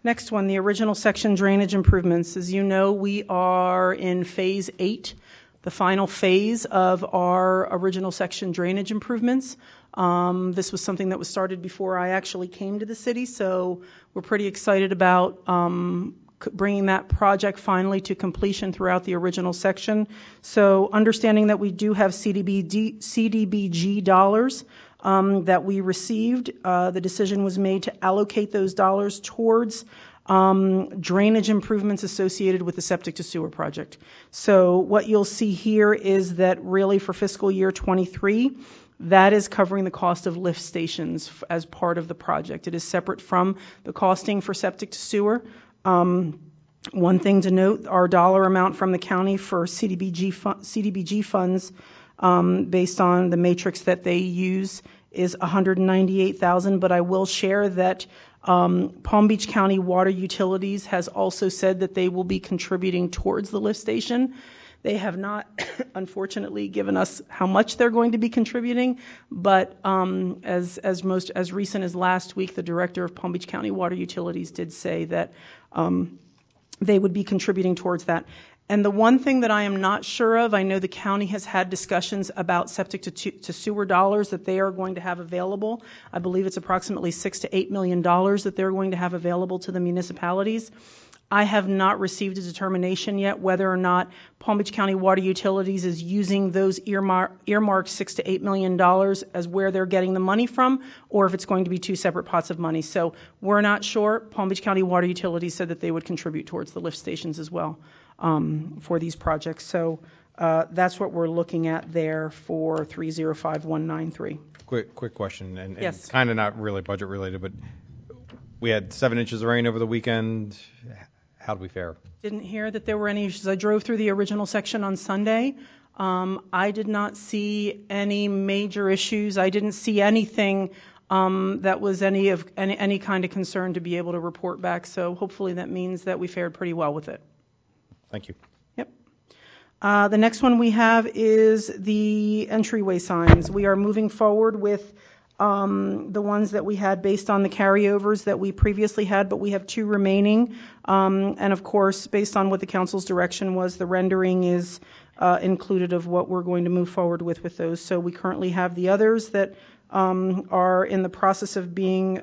Next one, the original section drainage improvements. As you know, we are in phase 8, the final phase of our original section drainage improvements. This was something that was started before I actually came to the city, so we're pretty excited about bringing that project finally to completion throughout the original section. So understanding that we do have CDBG dollars that we received, the decision was made to allocate those dollars towards drainage improvements associated with the septic to sewer project. So what you'll see here is that really for fiscal year 23, that is covering the cost of lift stations as part of the project. It is separate from the costing for septic to sewer. One thing to note, our dollar amount from the county for CDBG funds, based on the matrix that they use, is $198,000. But I will share that Palm Beach County Water Utilities has also said that they will be contributing towards the lift station. They have not, unfortunately, given us how much they're going to be contributing, but as recent as last week, the director of Palm Beach County Water Utilities did say that they would be contributing towards that. And the one thing that I am not sure of, I know the county has had discussions about septic to sewer dollars that they are going to have available. I believe it's approximately $6 to $8 million that they're going to have available to the municipalities. I have not received a determination yet whether or not Palm Beach County Water Utilities is using those earmarked $6 to $8 million as where they're getting the money from, or if it's going to be two separate pots of money. So we're not sure. Palm Beach County Water Utilities said that they would contribute towards the lift stations as well for these projects. So that's what we're looking at there for 305193. Quick question, and Yes. kind of not really budget related, but we had 7 inches of rain over the weekend. How did we fare? Didn't hear that there were any issues. I drove through the original section on Sunday. I did not see any major issues. I didn't see anything that was any kind of concern to be able to report back. So hopefully that means that we fared pretty well with it. Thank you. Yep. The next one we have is the entryway signs. We are moving forward with the ones that we had based on the carryovers that we previously had, but we have 2 remaining. And of course, based on what the council's direction was, the rendering is included of what we're going to move forward with those. So we currently have the others that are in the process of being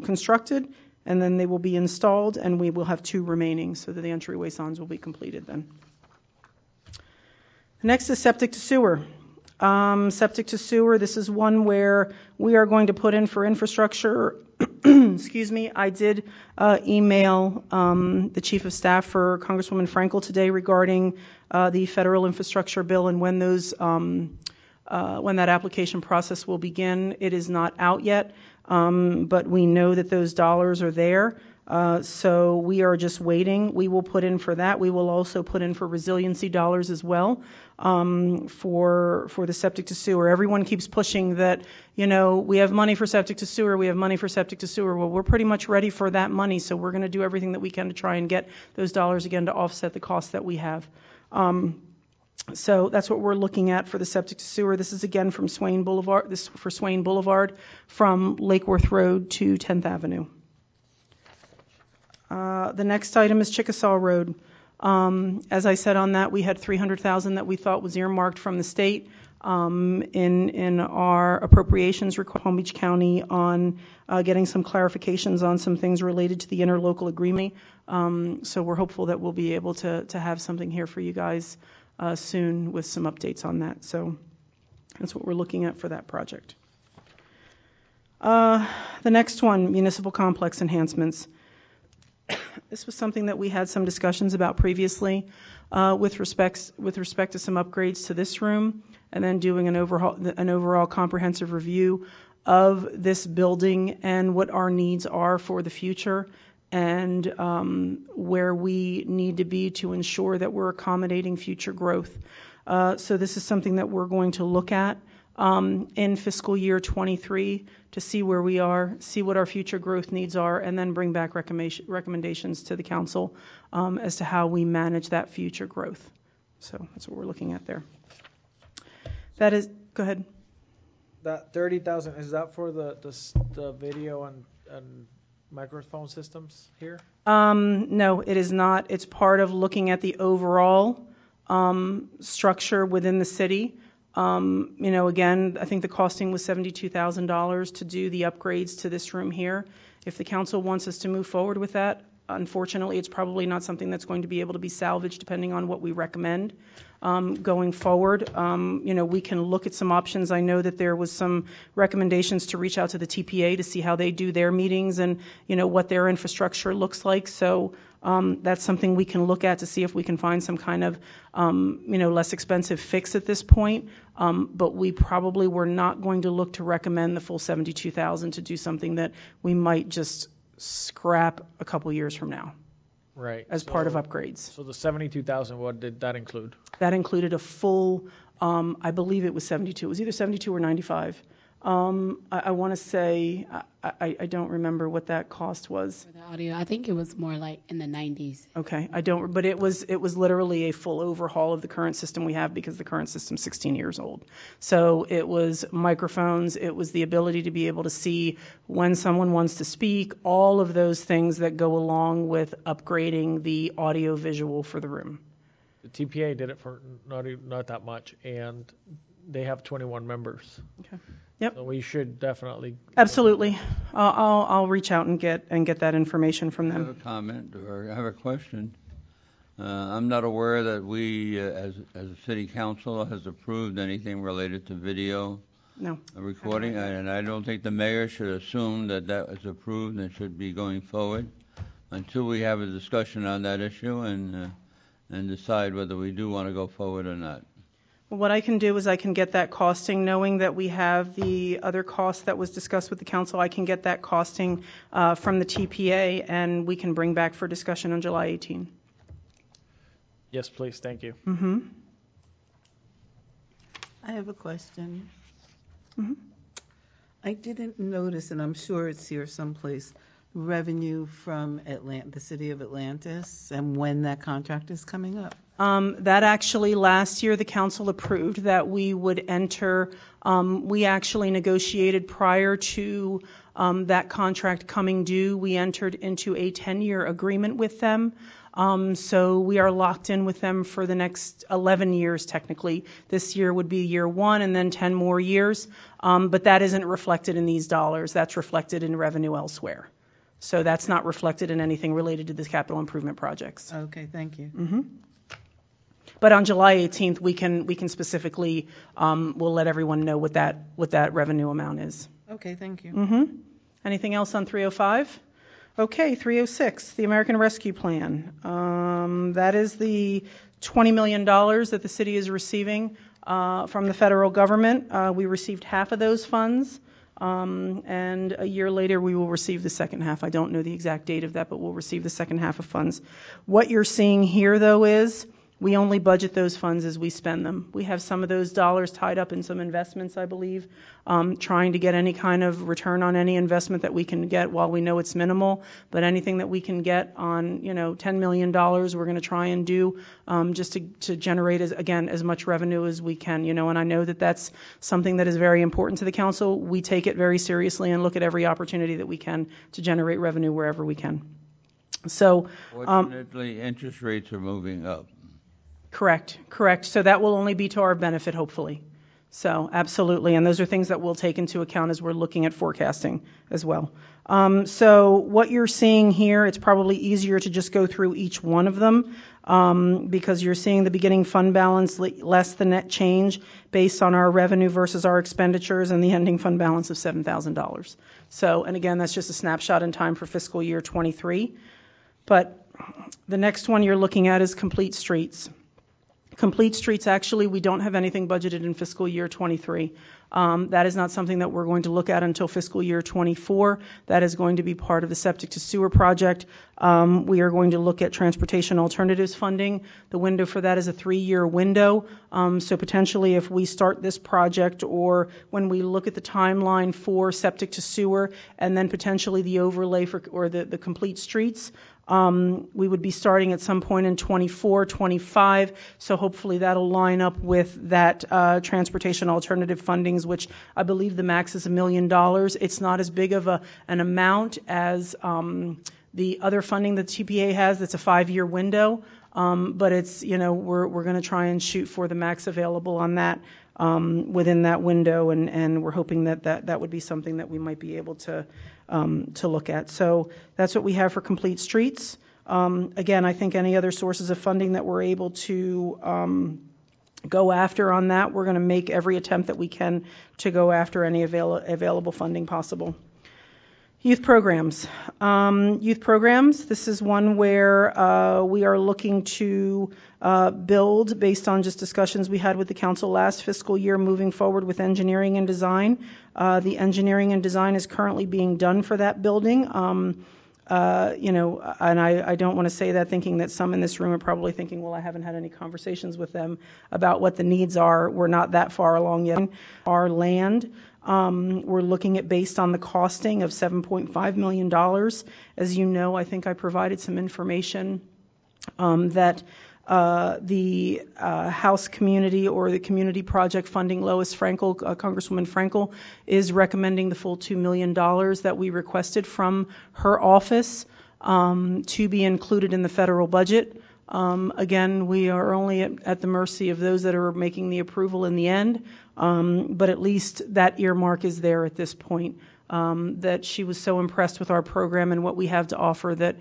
constructed, and then they will be installed, and we will have 2 remaining, so that the entryway signs will be completed then. Next is septic to sewer. Septic to sewer, this is one where we are going to put in for infrastructure. Excuse me, I did email the Chief of Staff for Congresswoman Frankel today regarding the federal infrastructure bill and when those when that application process will begin. It is not out yet, but we know that those dollars are there. So we are just waiting. We will put in for that. We will also put in for resiliency dollars as well for the septic to sewer. Everyone keeps pushing that, we have money for septic to sewer. We have money for septic to sewer. Well, we're pretty much ready for that money, so we're going to do everything that we can to try and get those dollars again to offset the costs that we have. So that's what we're looking at for the septic to sewer. This is again from Swain Boulevard. This is for Swain Boulevard from Lake Worth Road to 10th Avenue. The next item is Chickasaw Road. As I said on that, we had $300,000 that we thought was earmarked from the state in our appropriations request Palm Beach County on getting some clarifications on some things related to the interlocal agreement. So we're hopeful that we'll be able to have something here for you guys soon with some updates on that. So that's what we're looking at for that project. The next one, municipal complex enhancements. This was something that we had some discussions about previously with respect to some upgrades to this room, and then doing an overall comprehensive review of this building and what our needs are for the future, and where we need to be to ensure that we're accommodating future growth. So this is something that we're going to look at in fiscal year 23 to see where we are, see what our future growth needs are, and then bring back recommendations to the council as to how we manage that future growth. So that's what we're looking at there. That is, go ahead. That 30,000, is that for the video and microphone systems here? No, it is not. It's part of looking at the overall structure within the city. Again, I think the costing was $72,000 to do the upgrades to this room here. If the council wants us to move forward with that, unfortunately, it's probably not something that's going to be able to be salvaged depending on what we recommend going forward. We can look at some options. I know that there was some recommendations to reach out to the TPA to see how they do their meetings and, what their infrastructure looks like. So that's something we can look at to see if we can find some kind of, less expensive fix at this point. But we probably were not going to look to recommend the full $72,000 to do something that we might just scrap a couple years from now. Right. As part of upgrades. So the 72,000, what did that include? That included a full, I believe it was 72. It was either 72 or 95. I want to say, I don't remember what that cost was. For the audio, I think it was more like in the 90s. Okay, but it was literally a full overhaul of the current system we have because the current system's 16 years old. So it was microphones, it was the ability to be able to see when someone wants to speak, all of those things that go along with upgrading the audio visual for the room. The TPA did it for not that much, and they have 21 members. Okay. Yep. So we should definitely. Absolutely. I'll reach out and get that information from I have them. a comment or I have a question. I'm not aware that we, as a city council, has approved anything related to video No. recording, and I don't think the mayor should assume that is approved and should be going forward until we have a discussion on that issue and decide whether we do want to go forward or not. What I can do is I can get that costing, knowing that we have the other cost that was discussed with the council. I can get that costing from the TPA, and we can bring back for discussion on July 18. Yes, please. Thank you. Mm-hmm. I have a question. Mm-hmm. I didn't notice, and I'm sure it's here someplace, revenue from the city of Atlantis and when that contract is coming up. That actually, last year, the council approved that we would enter, we actually negotiated prior to that contract coming due. We entered into a 10-year agreement with them. So we are locked in with them for the next 11 years, technically. This year would be year 1 and then 10 more years. But that isn't reflected in these dollars. That's reflected in revenue elsewhere. So that's not reflected in anything related to the capital improvement projects. Okay, thank you. But on July 18th, we can specifically, we'll let everyone know what that revenue amount is. Okay, thank you. Anything else on 305? Okay, 306, the American Rescue Plan. That is the $20 million that the city is receiving from the federal government. We received half of those funds, and a year later we will receive the second half. I don't know the exact date of that, but we'll receive the second half of funds. What you're seeing here, though, is we only budget those funds as we spend them. We have some of those dollars tied up in some investments, I believe, trying to get any kind of return on any investment that we can get while we know it's minimal. But anything that we can get on, $10 million, we're going to try and do just to generate, as much revenue as we can. And I know that that's something that is very important to the council. We take it very seriously and look at every opportunity that we can to generate revenue wherever we can. So, Fortunately, interest rates are moving up. Correct. So that will only be to our benefit, hopefully. So absolutely, and those are things that we'll take into account as we're looking at forecasting as well. So what you're seeing here, it's probably easier to just go through each one of them because you're seeing the beginning fund balance less the net change based on our revenue versus our expenditures and the ending fund balance of $7,000. So, and again, that's just a snapshot in time for fiscal year 23. But the next one you're looking at is Complete Streets. Complete Streets, actually, we don't have anything budgeted in fiscal year 23. That is not something that we're going to look at until fiscal year 24. That is going to be part of the septic to sewer project. We are going to look at transportation alternatives funding. The window for that is a 3-year window. So potentially if we start this project or when we look at the timeline for septic to sewer and then potentially the overlay or the Complete Streets, we would be starting at some point in 24, 25, so hopefully that'll line up with that transportation alternative fundings, which I believe the max is $1 million. It's not as big of an amount as the other funding that TPA has. That's a 5-year window, but it's, we're going to try and shoot for the max available on that within that window, and we're hoping that would be something that we might be able to look at. So that's what we have for Complete Streets. Again, I think any other sources of funding that we're able to go after on that, we're going to make every attempt that we can to go after any available funding possible. Youth programs. This is one where we are looking to build based on just discussions we had with the council last fiscal year moving forward with engineering and design. The engineering and design is currently being done for that building. And I don't want to say that thinking that some in this room are probably thinking, well, I haven't had any conversations with them about what the needs are. We're not that far along yet. Our land, we're looking at based on the costing of $7.5 million. As you know, I think I provided some information that the House Community or the Community Project Funding, Lois Frankel, Congresswoman Frankel, is recommending the full $2 million that we requested from her office to be included in the federal budget. Again, we are only at the mercy of those that are making the approval in the end, but at least that earmark is there at this point. That she was so impressed with our program and what we have to offer that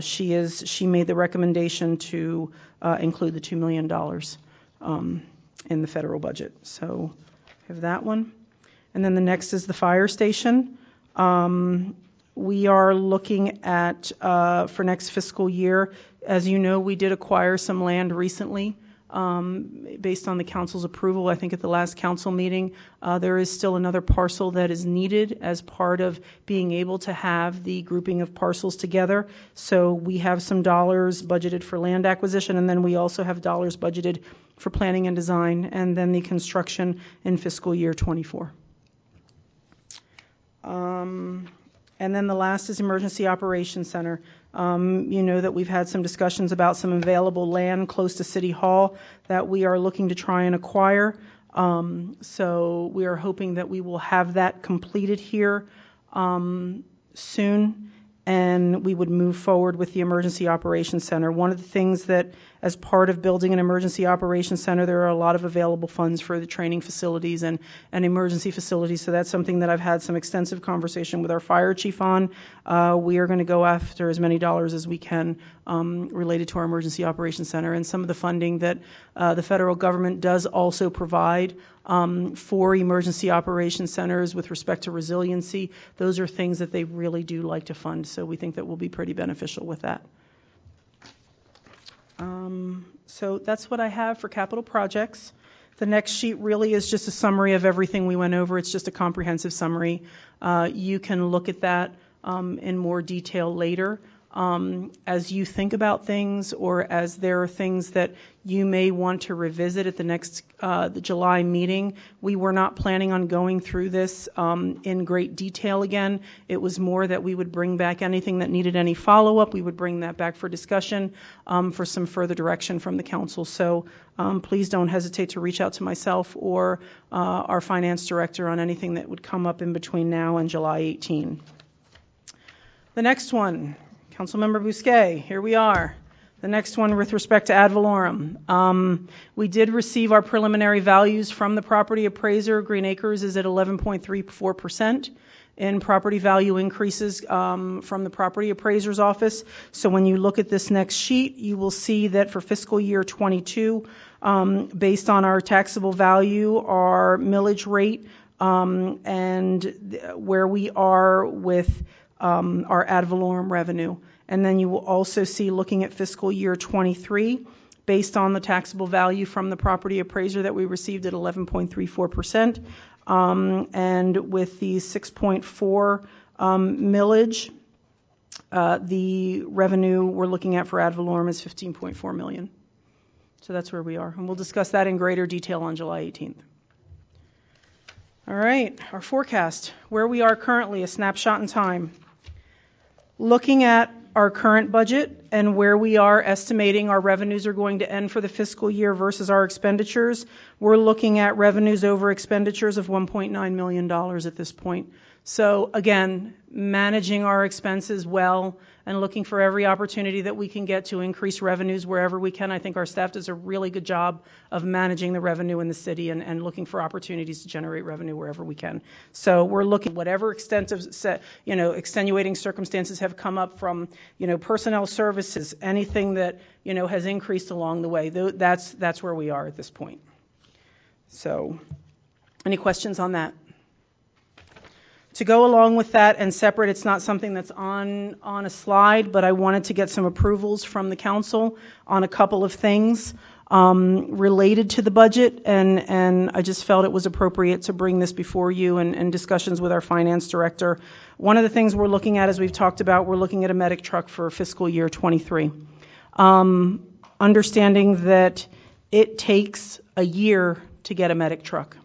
she made the recommendation to include the $2 million in the federal budget. So we have that one. And then the next is the fire station. We are looking at, for next fiscal year, as you know, we did acquire some land recently. Based on the council's approval, I think at the last council meeting, there is still another parcel that is needed as part of being able to have the grouping of parcels together. So we have some dollars budgeted for land acquisition, and then we also have dollars budgeted for planning and design, and then the construction in fiscal year 24. And then the last is Emergency Operations Center. You know that we've had some discussions about some available land close to City Hall that we are looking to try and acquire. So we are hoping that we will have that completed here soon, and we would move forward with the Emergency Operations Center. One of the things that, as part of building an Emergency Operations Center, there are a lot of available funds for the training facilities and emergency facilities, so that's something that I've had some extensive conversation with our fire chief on. We are going to go after as many dollars as we can related to our Emergency Operations Center, and some of the funding that the federal government does also provide for emergency operations centers with respect to resiliency. Those are things that they really do like to fund, so we think that will be pretty beneficial with that. So that's what I have for capital projects. The next sheet really is just a summary of everything we went over. It's just a comprehensive summary. You can look at that in more detail later. As you think about things, or as there are things that you may want to revisit at the next the July meeting. We were not planning on going through this in great detail again. It was more that we would bring back anything that needed any follow-up. We would bring that back for discussion for some further direction from the council. So please don't hesitate to reach out to myself or our finance director on anything that would come up in between now and July 18. The next one. Councilmember Bousquet, here we are. The next one with respect to ad valorem. We did receive our preliminary values from the property appraiser. Green Acres is at 11.34% in property value increases from the property appraiser's office. So when you look at this next sheet, you will see that for fiscal year 22, based on our taxable value, our millage rate, and where we are with our ad valorem revenue. And then you will also see, looking at fiscal year 23, based on the taxable value from the property appraiser that we received at 11.34%, and with the 6.4 millage, the revenue we're looking at for ad valorem is $15.4 million. So that's where we are, and we'll discuss that in greater detail on July 18th. All right, our forecast, where we are currently, a snapshot in time. Looking at our current budget and where we are estimating our revenues are going to end for the fiscal year versus our expenditures, we're looking at revenues over expenditures of $1.9 million at this point. So again, managing our expenses well and looking for every opportunity that we can get to increase revenues wherever we can. I think our staff does a really good job of managing the revenue in the city and looking for opportunities to generate revenue wherever we can. So we're looking, whatever extent of extenuating circumstances have come up from, personnel services, anything that, has increased along the way. That's where we are at this point. So any questions on that? To go along with that and separate, it's not something that's on a slide, but I wanted to get some approvals from the council on a couple of things related to the budget, and I just felt it was appropriate to bring this before you and discussions with our finance director. One of the things we're looking at, as we've talked about, we're looking at a medic truck for fiscal year 23. Understanding that it takes a year to get a medic truck.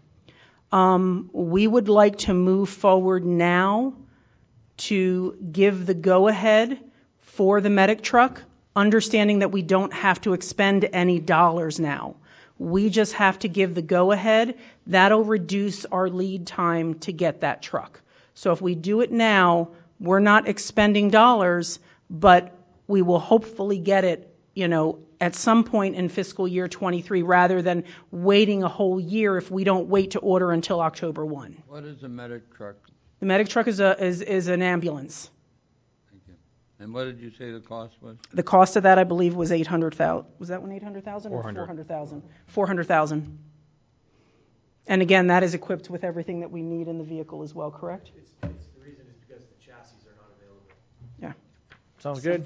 We would like to move forward now to give the go-ahead for the medic truck, understanding that we don't have to expend any dollars now. We just have to give the go-ahead. That'll reduce our lead time to get that truck. So if we do it now, we're not expending dollars, but we will hopefully get it, at some point in fiscal year 23, rather than waiting a whole year if we don't wait to order until October 1. What is a medic truck? The medic truck is an ambulance. Thank you. And what did you say the cost was? The cost of that, I believe, was $800,000. Was that one $800,000 or 400. $400,000? $400,000. And again, that is equipped with everything that we need in the vehicle as well, correct? It's the reason is because the chassis are not available. Yeah. Sounds good.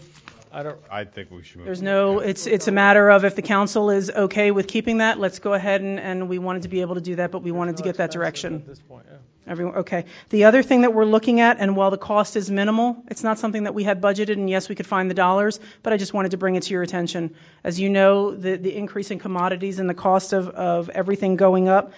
I think we should move. There's no, it's a matter of if the council is okay with keeping that, let's go ahead and we wanted to be able to do that, but we wanted to get that direction. At this point, yeah. Everyone, okay. The other thing that we're looking at, and while the cost is minimal, it's not something that we had budgeted, and yes, we could find the dollars, but I just wanted to bring it to your attention. As you know, the increase in commodities and the cost of everything going up,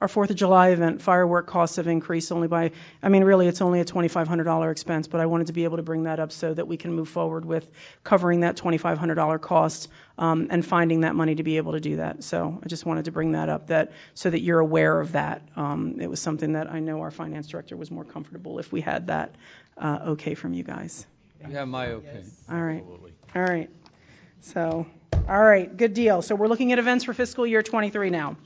our 4th of July event, firework costs have increased only by, I mean, really, it's only a $2,500 expense, but I wanted to be able to bring that up so that we can move forward with covering that $2,500 cost and finding that money to be able to do that. So I just wanted to bring that up so that you're aware of that. It was something that I know our finance director was more comfortable if we had that okay from you guys. Yeah, my okay. All right. All right. So, all right, good deal. So we're looking at events for fiscal year 23 now.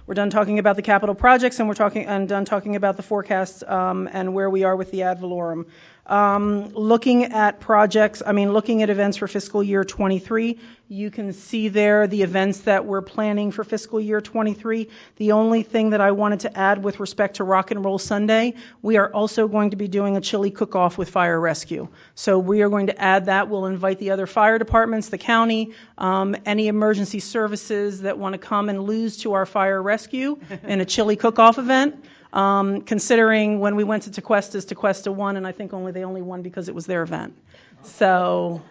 We're done talking about the capital projects, and done talking about the forecast and where we are with the ad valorem. Looking at events for fiscal year 23, you can see there the events that we're planning for fiscal year 23. The only thing that I wanted to add with respect to Rock and Roll Sunday, we are also going to be doing a chili cook-off with fire rescue. So we are going to add that. We'll invite the other fire departments, the county, any emergency services that want to come and lose to our fire rescue in a chili cook-off event. Considering when we went to Tequesta won, and I think they only won because it was their event. So,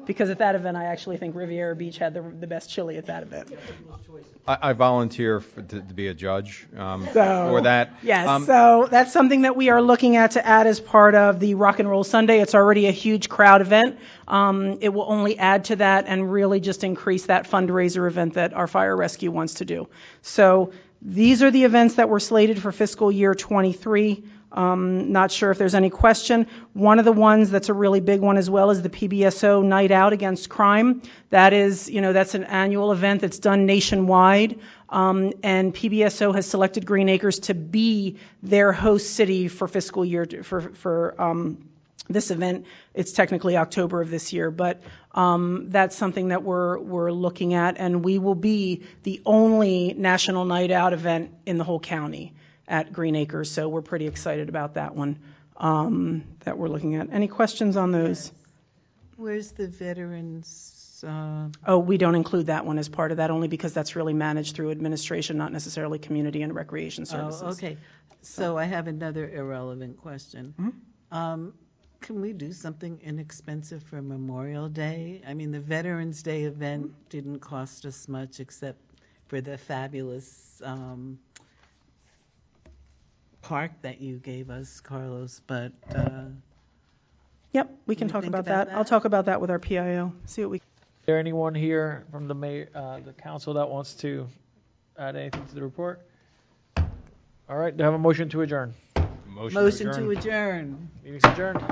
because at that event, I actually think Riviera Beach had the best chili at that event. I volunteer to be a judge for that. Yes, so that's something that we are looking at to add as part of the Rock and Roll Sunday. It's already a huge crowd event. It will only add to that and really just increase that fundraiser event that our fire rescue wants to do. So these are the events that were slated for fiscal year 23. Not sure if there's any question. One of the ones that's a really big one as well is the PBSO Night Out Against Crime. That is, that's an annual event that's done nationwide. And PBSO has selected Green Acres to be their host city for fiscal year for this event. It's technically October of this year, but that's something that we're looking at, and we will be the only national night out event in the whole county at Green Acres, so we're pretty excited about that one that we're looking at. Any questions on those? Where's the veterans? We don't include that one as part of that, only because that's really managed through administration, not necessarily community and recreation services. Oh, okay. So I have another irrelevant question. Mm-hmm. Can we do something inexpensive for Memorial Day? I mean, the Veterans Day event didn't cost us much except for the fabulous park that you gave us, Carlos, but... Yep, we can talk about that. I'll talk about that with our PIO, see what we... Is there anyone here from the council that wants to add anything to the report? All right, do I have a motion to adjourn? Motion to adjourn. Meeting's adjourned.